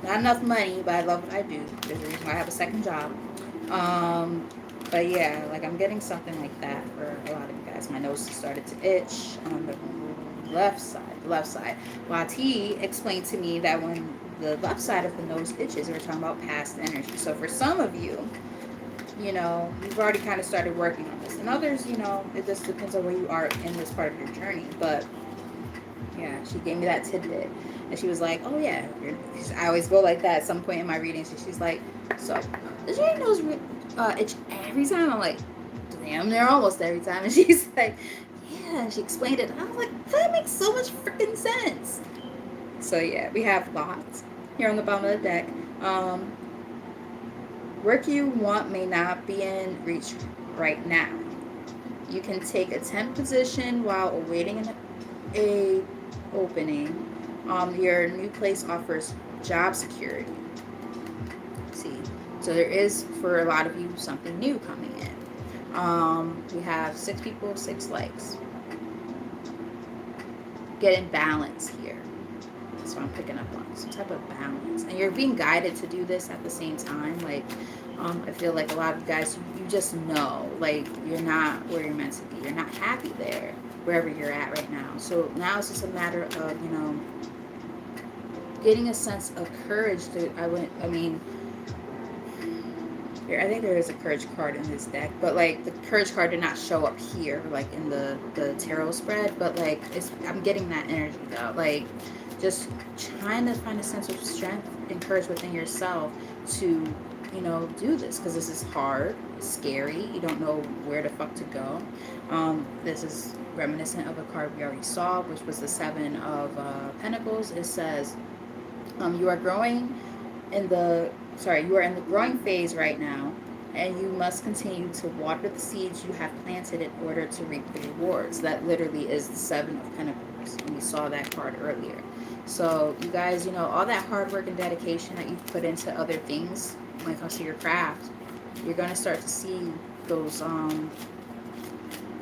Not enough money, but I love what I do. There's a reason why I have a second job. Um, but yeah, like I'm getting something like that for a lot of you guys. My nose started to itch on the left side. Left side. Lati explained to me that when the left side of the nose itches, we're talking about past energy. So for some of you, you know, you've already kind of started working on this. And others, you know, it just depends on where you are in this part of your journey. But yeah, she gave me that tidbit. And she was like, oh yeah, I always go like that at some point in my readings. She's like, so, does your nose itch every time? I'm like, damn, they're almost every time. And she's like, yeah, and she explained it. I was like, that makes so much freaking sense. So yeah, we have lots here on the bottom of the deck. Work you want may not be in reach right now. You can take a temp position while awaiting a opening. Your new place offers job security. See, so there is for a lot of you something new coming in. We have 6 people, 6 legs. Getting balance here. That's what I'm picking up on. Some type of balance, and you're being guided to do this at the same time. Like, I feel like a lot of guys, you just know, like you're not where you're meant to be. You're not happy there, wherever you're at right now. So now it's just a matter of, you know, getting a sense of courage to, I think there is a courage card in this deck, but like the courage card did not show up here, like in the tarot spread, but like I'm getting that energy though, like just trying to find a sense of strength and courage within yourself to, you know, do this, because this is hard, scary, you don't know where the fuck to go. This is reminiscent of a card we already saw, which was the 7 of Pentacles. It says, you are in the growing phase right now. and you must continue to water the seeds you have planted in order to reap the rewards. That literally is the Seven of Pentacles. And we saw that card earlier. So you guys, you know, all that hard work and dedication that you've put into other things when it comes to your craft, you're going to start to see those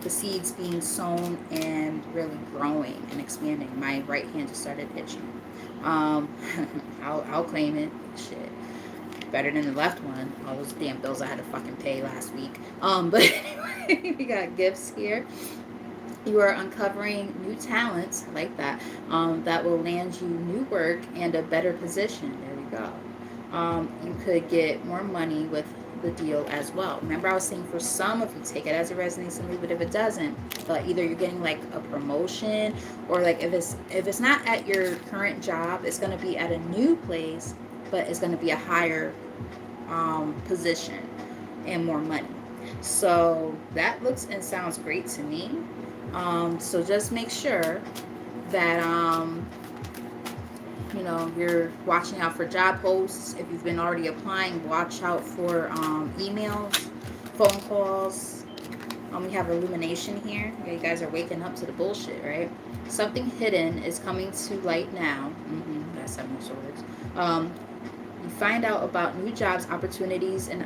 the seeds being sown and really growing and expanding. My right hand just started itching. Um, I'll claim it. Shit, better than the left one. All those damn bills I had to fucking pay last week. But anyway, we got gifts here. You are uncovering new talents, I like that, that will land you new work and a better position. There we go. You could get more money with the deal as well. Remember, I was saying for some of you, take it as it resonates and leave it if it doesn't. But either you're getting like a promotion, or like if it's not at your current job, it's going to be at a new place, but it's going to be a higher position and more money. So that looks and sounds great to me. So just make sure that you know, you're watching out for job posts. If you've been already applying, watch out for emails, phone calls. We have illumination here. Yeah, you guys are waking up to the bullshit, right? Something hidden is coming to light now. That's Seven of Swords. You find out about new jobs, opportunities, and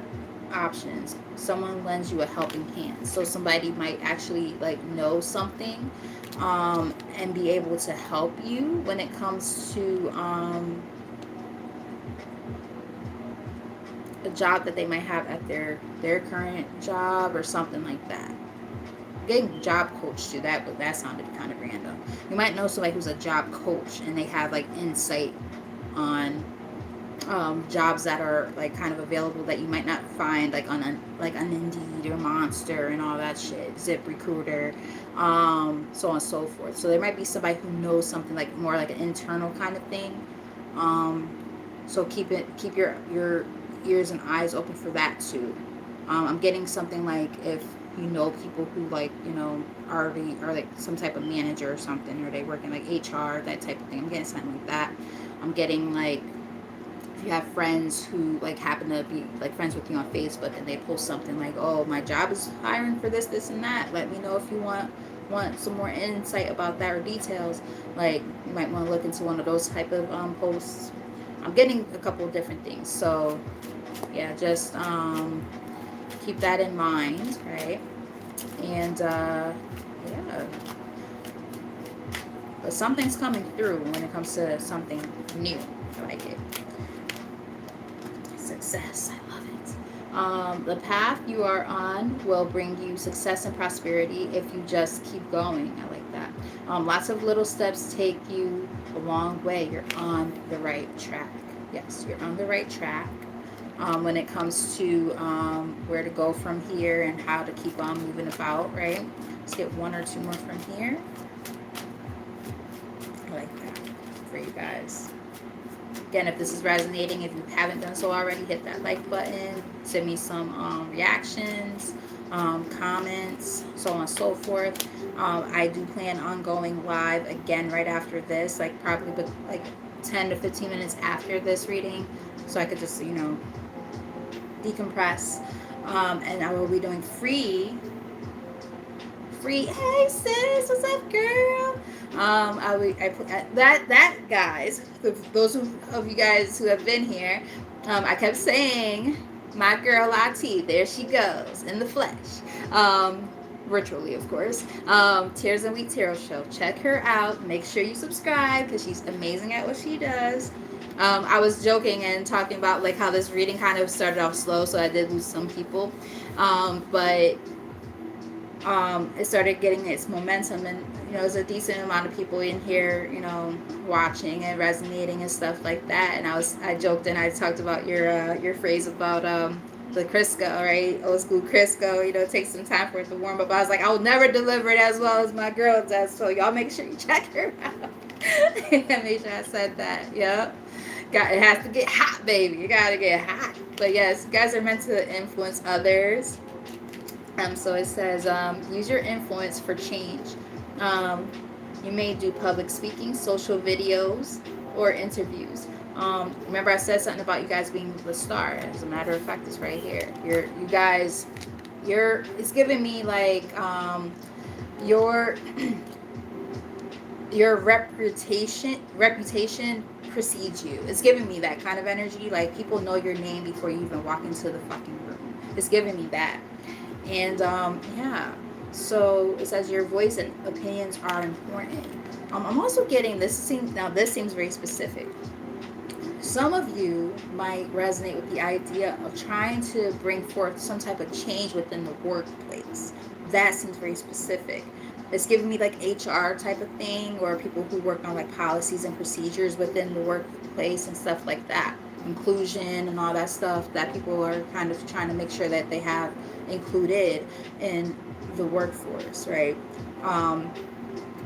options. Someone lends you a helping hand. So somebody might actually like know something and be able to help you when it comes to a job that they might have at their current job or something like that. Getting job coach too, that sounded kind of random. You might know somebody who's a job coach and they have like insight on jobs that are like kind of available that you might not find like on Indeed or Monster and all that shit, Zip Recruiter, so on and so forth. So there might be somebody who knows something like more like an internal kind of thing. So keep your ears and eyes open for that too. I'm getting something like if you know people who like, you know, already are like some type of manager or something, or they work in like HR, that type of thing. I'm getting something like that. I'm getting like if you have friends who like happen to be like friends with you on Facebook and they post something like, oh, my job is hiring for this and that, let me know if you want some more insight about that or details. Like you might want to look into one of those type of posts. I'm getting a couple of different things, so yeah, just keep that in mind, right? And yeah, but something's coming through when it comes to something new. I like it. Success, I love it. The path you are on will bring you success and prosperity if you just keep going. I like that. Lots of little steps take you a long way. You're on the right track. Yes, you're on the right track. When it comes to where to go from here and how to keep on moving about, right? Let's get one or two more from here. I like that for you guys. Again, if this is resonating, if you haven't done so already, hit that like button. Send me some reactions, comments, so on and so forth. I do plan on going live again right after this, like probably like 10 to 15 minutes after this reading, so I could just, you know, decompress. And I will be doing free. Hey sis, what's up, girl? That guys, those of you guys who have been here, I kept saying my girl Lati, there she goes in the flesh, virtually of course. Tears and Wheat Tarot Show. Check her out. Make sure you subscribe because she's amazing at what she does. I was joking and talking about like how this reading kind of started off slow, so I did lose some people, but it started getting its momentum, and you know, there's a decent amount of people in here, you know, watching and resonating and stuff like that. And I joked and I talked about your phrase about the Crisco, right? Old school Crisco, you know, it takes some time for it to warm up. I was like, I'll never deliver it as well as my girl does, so y'all make sure you check her out. Make sure I said that. Yep. It has to get hot, baby. You gotta get hot. But yes, you guys are meant to influence others. So it says, use your influence for change. You may do public speaking, social videos, or interviews. Remember I said something about you guys being the star. As a matter of fact, it's right here. You guys, it's giving me like your your reputation precedes you. It's giving me that kind of energy. Like people know your name before you even walk into the fucking room. It's giving me that. And yeah. So it says your voice and opinions are important. I'm also getting this seems very specific. Some of you might resonate with the idea of trying to bring forth some type of change within the workplace. That seems very specific. It's giving me like HR type of thing, or people who work on like policies and procedures within the workplace and stuff like that. Inclusion and all that stuff that people are kind of trying to make sure that they have included in the workforce, right? Um,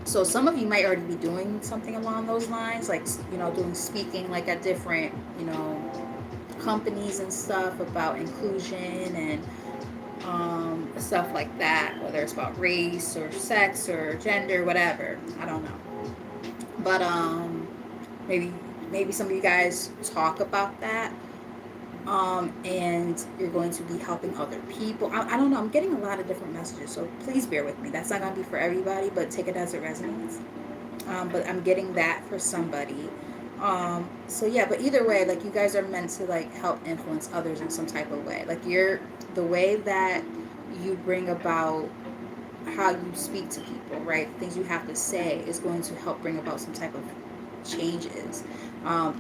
so some of you might already be doing something along those lines, like doing speaking like at different companies and stuff about inclusion and stuff like that, whether it's about race or sex or gender, whatever. I don't know, but maybe some of you guys talk about that. And you're going to be helping other people. I don't know. I'm getting a lot of different messages, so please bear with me. That's not going to be for everybody, but take it as it resonates. But I'm getting that for somebody. So yeah, but either way, like you guys are meant to like help influence others in some type of way. Like the way that you bring about how you speak to people, right? Things you have to say is going to help bring about some type of changes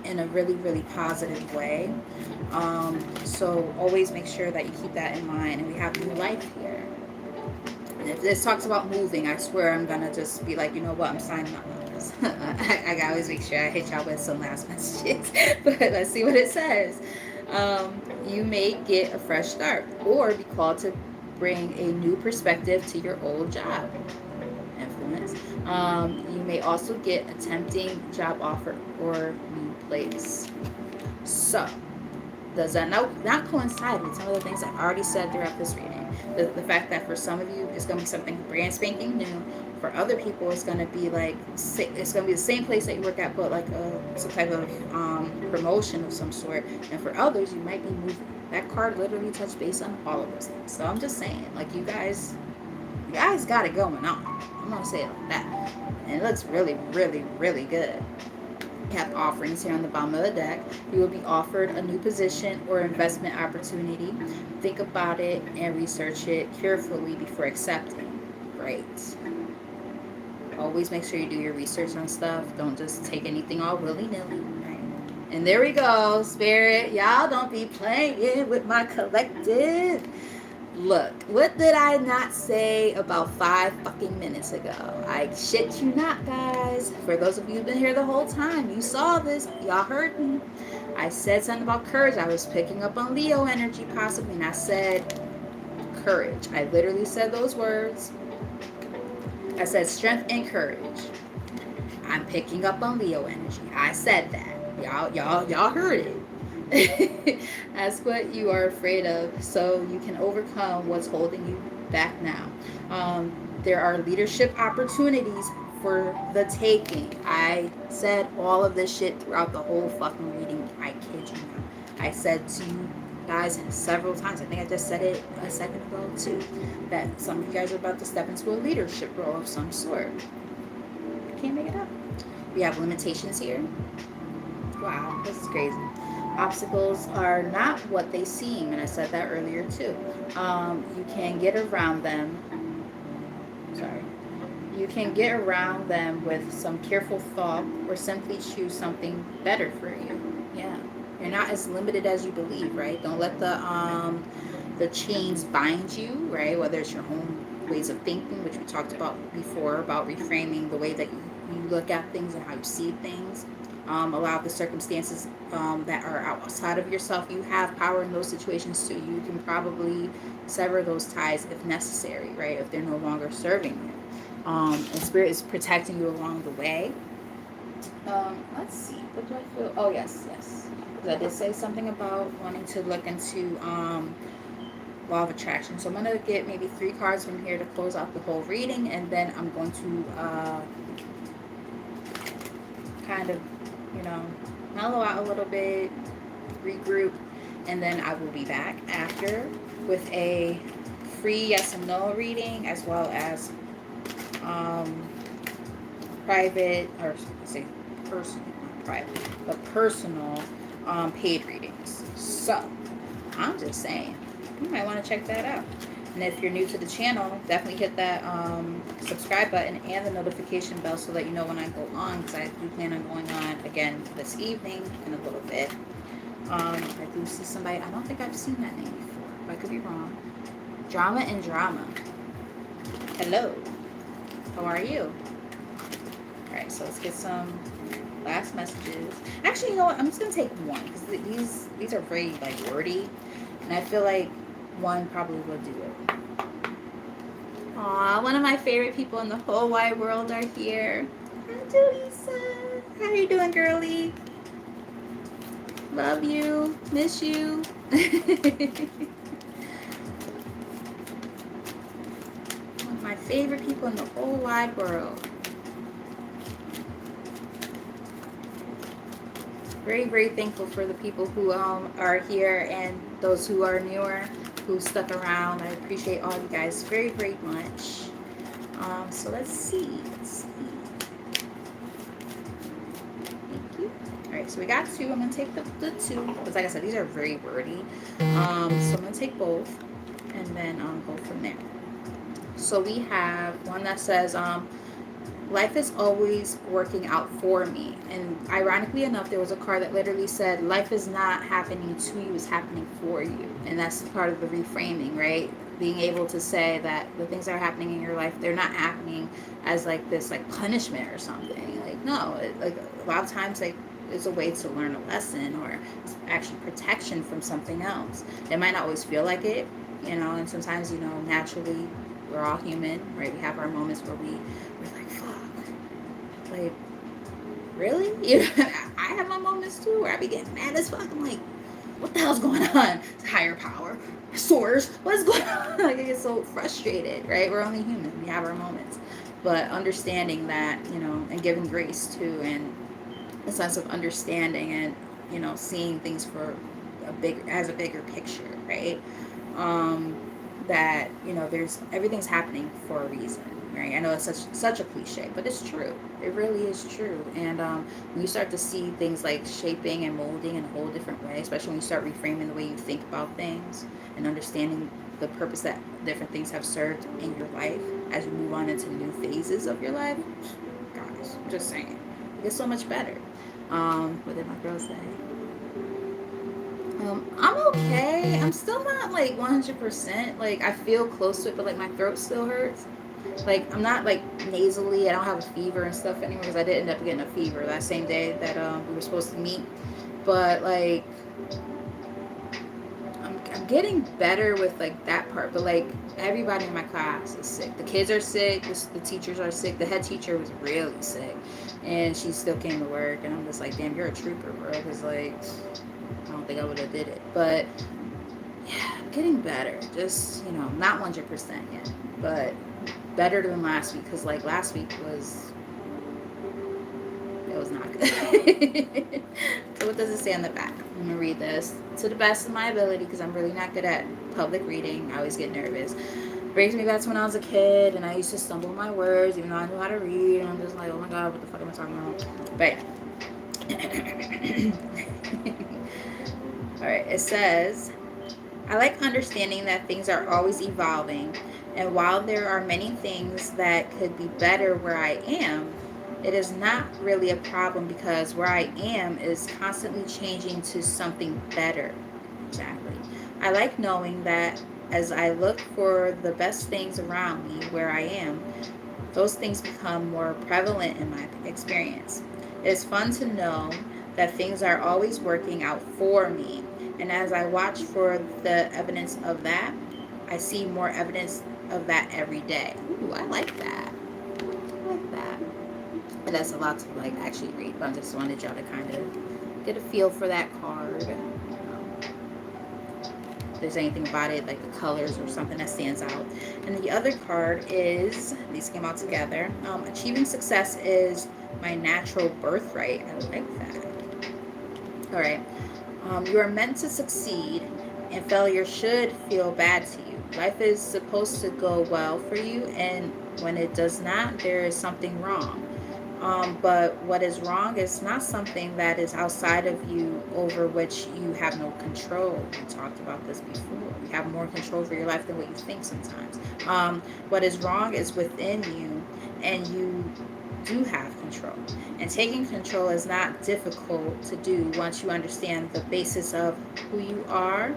in a really, really positive way. So always make sure that you keep that in mind. And we have new life here. And if this talks about moving, I swear I'm gonna just be like, you know what, I'm signing up on this. I gotta always make sure I hit y'all with some last messages. But let's see what it says. You may get a fresh start or be called to bring a new perspective to your old job. Influence. You may also get a tempting job offer or new place. So, does that not coincide with some of the things I already said throughout this reading? The fact that for some of you it's going to be something brand spanking new. For other people, it's going to be like it's going to be the same place that you work at, but like some type of promotion of some sort. And for others, you might be moving. That card literally touched base on all of those things. So I'm just saying, like you guys got it going on. I'm gonna say it like that, and it looks really, really, really good. You have offerings here on the bottom of the deck. You will be offered a new position or investment opportunity. Think about it and research it carefully before accepting. Great. Always make sure you do your research on stuff. Don't just take anything all willy-nilly. Right? And there we go, Spirit. Y'all don't be playing with my collective. Look, what did I not say about 5 fucking minutes ago? I shit you not, guys. For those of you who've been here the whole time, you saw this. Y'all heard me. I said something about courage. I was picking up on Leo energy possibly, and I said courage. I literally said those words. I said strength and courage. I'm picking up on Leo energy. I said that. Y'all heard it. Ask what you are afraid of so you can overcome what's holding you back now. There are leadership opportunities for the taking. I said all of this shit throughout the whole fucking reading. I kid you not. I said to you guys several times, I think I just said it a second ago too, that some of you guys are about to step into a leadership role of some sort. I can't make it up. We have limitations here. Wow, this is crazy. Obstacles are not what they seem, and I said that earlier too. You can get around them. Sorry. You can get around them with some careful thought or simply choose something better for you. Yeah. You're not as limited as you believe, right? Don't let the chains bind you, right? Whether it's your own ways of thinking, which we talked about before, about reframing the way that you look at things and how you see things. Allow the circumstances that are outside of yourself. You have power in those situations too. You can probably sever those ties if necessary, right? If they're no longer serving you. And Spirit is protecting you along the way. Let's see. What do I feel? Oh, yes. Because I did say something about wanting to look into law of attraction. So I'm going to get maybe 3 cards from here to close out the whole reading. And then I'm going to kind of mellow out a little bit, regroup, and then I will be back after with a free yes and no reading, as well as um, private, or say personal, not private, but personal paid readings. So I'm just saying, you might want to check that out. And if you're new to the channel, definitely hit that subscribe button and the notification bell so that you know when I go on, because I do plan on going on again this evening in a little bit. I do see somebody, I don't think I've seen that name before, but I could be wrong. Drama and Drama. Hello. How are you? Alright, so let's get some last messages. Actually, you know what? I'm just going to take one, because these are very, like, wordy. And I feel like one probably will do it. Aw, one of my favorite people in the whole wide world are here. Hi, Julissa. How are you doing, girlie? Love you. Miss you. One of my favorite people in the whole wide world. Very, very thankful for the people who are here and those who are newer, who stuck around. I appreciate all you guys very, very much. So let's see. Thank you. All right, so we got two. I'm going to take the two, because like I said, these are very wordy. So I'm going to take both and then go from there. So we have one that says, life is always working out for me. And ironically enough, there was a card that literally said, life is not happening to you, it's happening for you. And that's part of the reframing, right? Being able to say that the things that are happening in your life, they're not happening as like this like punishment or something. Like, no, like a lot of times, like, it's a way to learn a lesson, or it's actually protection from something else. It might not always feel like it, you know, and sometimes, you know, naturally we're all human, right? We have our moments where we're like, fuck, like, really? You know, I have my moments too where I be getting mad as fuck. I'm like, what the hell's going on? It's higher power, source, what's going on? Like, I get so frustrated, right? We're only human. We have our moments. But understanding that, you know, and giving grace to, and a sense of understanding, and, you know, seeing things for a bigger picture, right? That, you know, everything's happening for a reason, right? I know it's such a cliche, but it's true. It really is true. And when you start to see things like shaping and molding in a whole different way, especially when you start reframing the way you think about things and understanding the purpose that different things have served in your life as you move on into new phases of your life, guys, I'm just saying, it gets so much better. What did my girl say? I'm okay. I'm still not like 100%. Like, I feel close to it, but like my throat still hurts. Like, I'm not like nasally. I don't have a fever and stuff anymore, because I did end up getting a fever that same day that we were supposed to meet. But like, I'm getting better with like that part. But like, everybody in my class is sick. The kids are sick. The teachers are sick. The head teacher was really sick, and she still came to work. And I'm just like, damn, you're a trooper, bro. Because like, I don't think I would have did it. But yeah, I'm getting better. Just, you know, not 100% yet, but better than last week. Because like last week it was not good. So what does it say on the back? I'm going to read this to the best of my ability, because I'm really not good at public reading. I always get nervous. Brings me back to when I was a kid, and I used to stumble my words even though I knew how to read, and I'm just like, oh my god, what the fuck am I talking about? But alright, it says, I like understanding that things are always evolving, and while there are many things that could be better where I am, it is not really a problem, because where I am is constantly changing to something better. Exactly. I like knowing that as I look for the best things around me where I am, those things become more prevalent in my experience. It is fun to know that things are always working out for me. And as I watch for the evidence of that, I see more evidence of that every day. Ooh, I like that. I like that. But that's a lot to like actually read, but I just wanted y'all to kind of get a feel for that card. If there's anything about it, like the colors or something that stands out. And the other card is, these came out together, achieving success is my natural birthright. I like that. All right. You are meant to succeed, and failure should feel bad to you. Life is supposed to go well for you, and when it does not, there is something wrong. But what is wrong is not something that is outside of you over which you have no control. We talked about this before. You have more control over your life than what you think sometimes. What is wrong is within you, and you do have control. And taking control is not difficult to do once you understand the basis of who you are,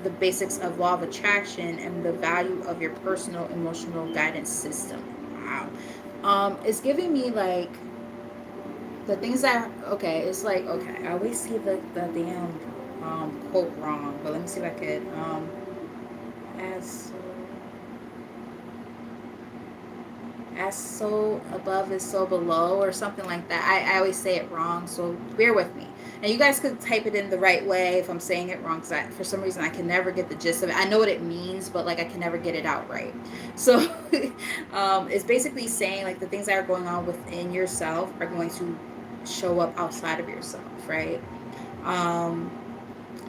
the basics of law of attraction, and the value of your personal emotional guidance system. Wow. It's giving me like the things that okay, it's like okay, I always see the damn quote wrong, but let me see if I could as as so above is so below or something like that. I always say it wrong, so bear with me. And you guys could type it in the right way if I'm saying it wrong, because for some reason I can never get the gist of it. I know what it means, but like I can never get it out right. So it's basically saying like the things that are going on within yourself are going to show up outside of yourself, right? Um,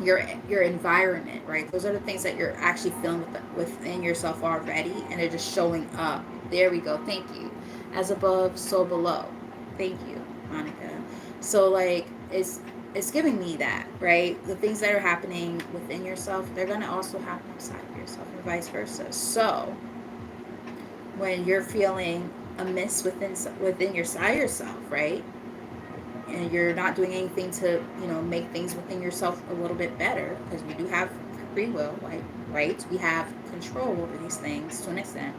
your environment, right? Those are the things that you're actually feeling within yourself already, and they're just showing up. There we go. Thank you. As above, so below. Thank you, Monica. So like it's giving me that, right? The things that are happening within yourself, they're gonna also happen outside of yourself, and vice versa. So when you're feeling amiss within yourself, right? And you're not doing anything to make things within yourself a little bit better, because we do have free will, right? We have control over these things to an extent.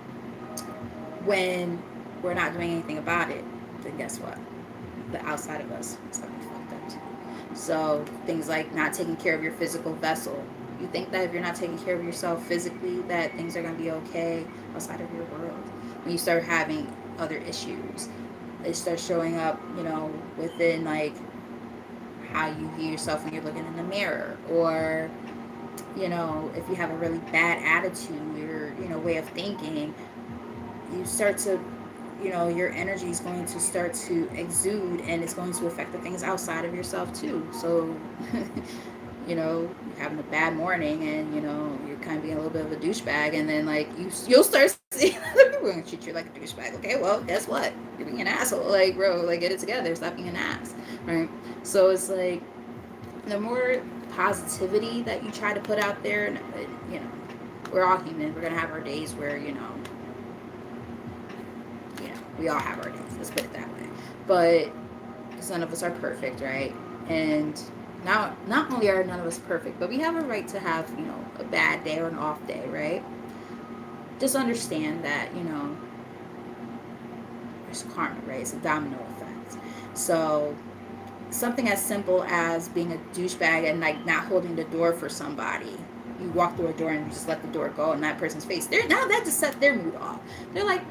When we're not doing anything about it, then guess what? The outside of us is going to be fucked up too. So things like not taking care of your physical vessel. You think that if you're not taking care of yourself physically, that things are going to be okay outside of your world. When you start having other issues, they start showing up, within like how you view yourself when you're looking in the mirror, or if you have a really bad attitude or way of thinking, you start to your energy is going to start to exude, and it's going to affect the things outside of yourself too. So you're having a bad morning, and you're kind of being a little bit of a douchebag, and then like you'll start seeing other people going to treat you like a douchebag. Okay, well, guess what? You're being an asshole. Like, bro, like, get it together. Stop being an ass, right? So it's like the more positivity that you try to put out there, and we're all human. We're gonna have our days where we all have our days. Let's put it that way. But because none of us are perfect, right? And now, not only are none of us perfect, but we have a right to have, a bad day or an off day, right? Just understand that, there's karma, right? It's a domino effect. So something as simple as being a douchebag and like not holding the door for somebody. You walk through a door and you just let the door go in that person's face. Now that just set their mood off. They're like,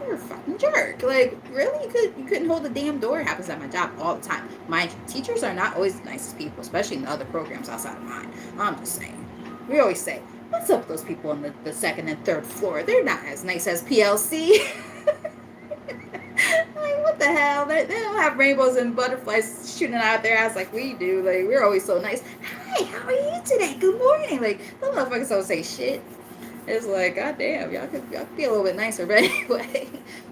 you're a fucking jerk. Like, really? You couldn't hold the damn door? It happens at my job all the time. Mind you, teachers are not always the nicest people, especially in the other programs outside of mine. I'm just saying. We always say, what's up with those people on the second and third floor? They're not as nice as PLC. Like, what the hell? They don't have rainbows and butterflies shooting out their ass like we do. Like, we're always so nice. Hi, how are you today? Good morning. Like, those motherfuckers don't say shit. It's like, god damn, y'all could be a little bit nicer, but anyway.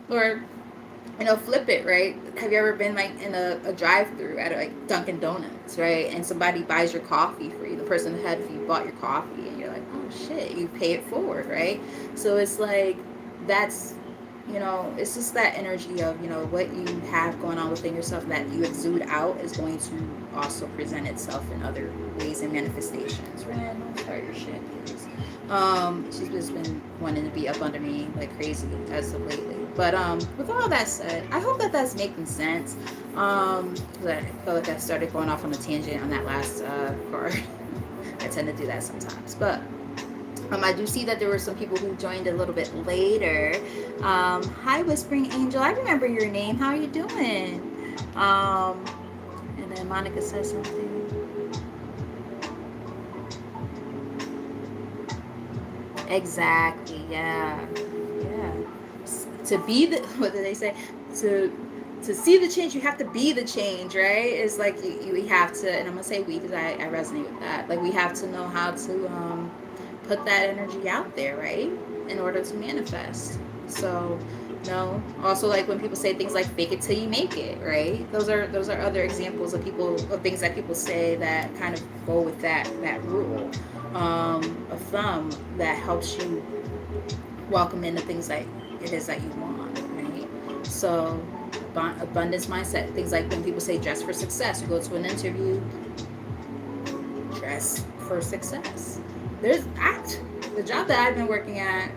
Or, flip it, right? Have you ever been like in a drive-through at like Dunkin' Donuts, right? And somebody buys your coffee for you. The person ahead of you bought your coffee, and you're like, oh shit, you pay it forward, right? So it's like, that's, it's just that energy of, what you have going on within yourself that you exude out is going to also present itself in other ways and manifestations. Right? Don't start your shit, please. She's just been wanting to be up under me like crazy as of lately. But with all that said, I hope that that's making sense. I feel like I started going off on a tangent on that last part. I tend to do that sometimes. But I do see that there were some people who joined a little bit later. Hi, Whispering Angel. I remember your name. How are you doing? And then Monica says something. Exactly. Yeah. To be the what did they say? To to see the change, you have to be the change, right? It's like we have to, and I'm gonna say we because I resonate with that. Like we have to know how to put that energy out there, right, in order to manifest. So, no. Also, like when people say things like "fake it till you make it," right? Those are other examples of people of things that people say that kind of go with that rule of thumb that helps you welcome into things that it is that you want, right? So abundance mindset, things like when people say dress for success, you go to an interview, dress for success. There's act the job that I've been working at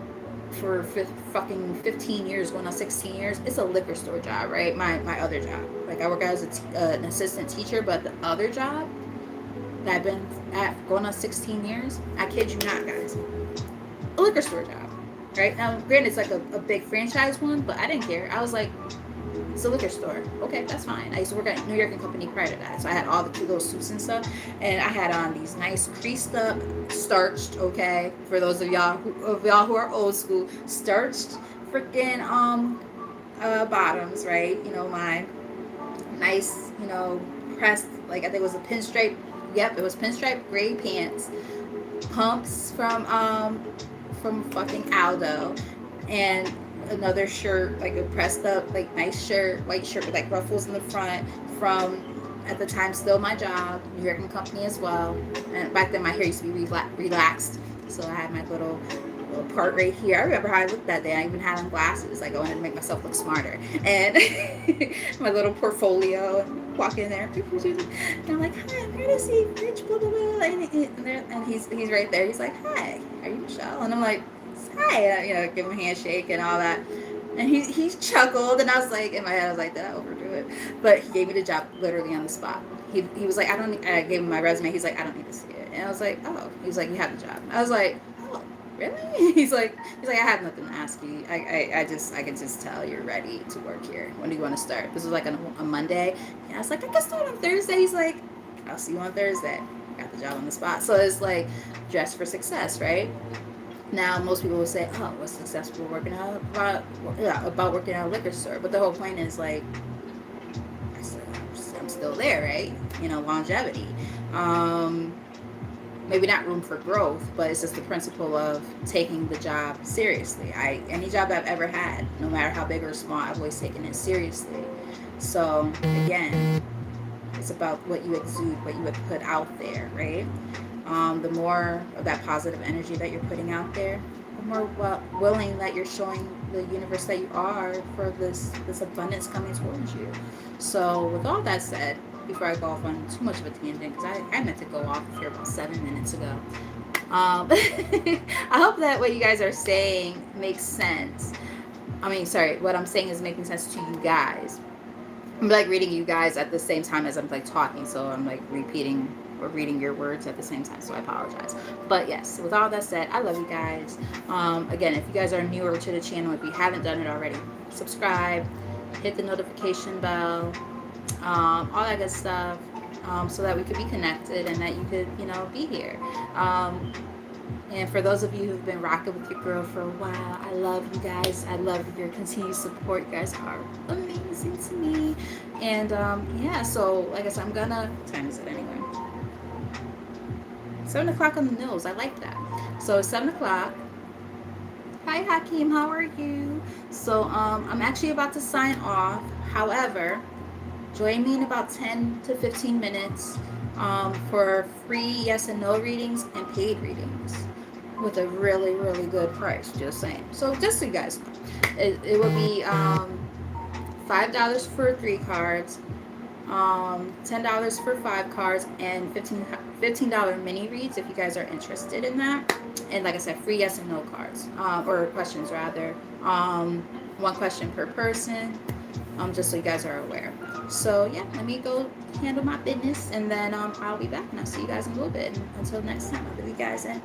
for fucking 15 years, going on 16 years, it's a liquor store job, right? My other job, like I work as an assistant teacher, but the other job that I've been at going on 16 years, I kid you not, guys, a liquor store job, right? Now, granted, it's like a big franchise one, but I didn't care. I was like, it's a liquor store. Okay, that's fine. I used to work at New York and Company prior to that, so I had all the cute little suits and stuff, and I had on these nice creased up, starched. Okay, for those of y'all who are old school, starched freaking bottoms, right? You know, my nice, pressed, like I think it was a pinstripe. Yep, it was pinstripe gray pants, pumps from fucking Aldo, and another shirt, like a pressed up, like nice shirt, white shirt with like ruffles in the front from at the time still my job, New York and Company as well. And back then my hair used to be relaxed, so I had my little part right here. I remember how I looked that day. I even had on glasses. Like I wanted to make myself look smarter, and my little portfolio. Walk in there, and I'm like, "Hi, I'm courtesy, Rich, blah blah blah," and he's right there. He's like, "Hi, are you Michelle?" And I'm like, "Hi," give him a handshake and all that. And he chuckled, and I was like, in my head, I was like, "Did I overdo it?" But he gave me the job literally on the spot. He was like, I gave him my resume. He's like, "I don't need to see it," and I was like, "Oh." He's like, "You have the job." I was like, "Oh, really?" He's like, "I have nothing to ask you. I can just tell you're ready to work here. When do you want to start?" This was like on a Monday. And I was like, "I can start on Thursday." He's like, "I'll see you on Thursday." Got the job on the spot. So it's like dress for success, right? Now most people will say, "Oh, what's successful working out about working at a liquor store?" But the whole point is like, I'm still there, right? Longevity. Maybe not room for growth, but it's just the principle of taking the job seriously. Any job I've ever had, no matter how big or small, I've always taken it seriously. So again, it's about what you exude, what you would put out there, right? The more of that positive energy that you're putting out there, the more willing that you're showing the universe that you are for this abundance coming towards you. So with all that said, before I go off on too much of a tangent, because I meant to go off here about 7 minutes ago. I hope that what you guys are saying makes sense. What I'm saying is making sense to you guys. I'm like reading you guys at the same time as I'm like talking, so I'm like repeating or reading your words at the same time, so I apologize. But yes, with all that said, I love you guys. Again, if you guys are newer to the channel, if you haven't done it already, subscribe, hit the notification bell, all that good stuff, so that we could be connected and that you could, be here. And for those of you who've been rocking with your girl for a while, I love you guys. I love your continued support. You guys are amazing to me. And so like I said, I'm gonna, what time is it anyway? 7 o'clock on the nose. I like that. So it's 7 o'clock. Hi Hakeem, how are you? So I'm actually about to sign off. However, join me in about 10 to 15 minutes for free yes and no readings and paid readings with a really, really good price, just saying. So just so you guys know, it will be $5 for 3 cards, $10 for 5 cards, and $15 mini reads if you guys are interested in that. And like I said, free yes and no cards, or questions rather. One question per person, just so you guys are aware. So yeah, let me go handle my business, and then I'll be back, and I'll see you guys in a little bit. And until next time, I'll leave you guys in.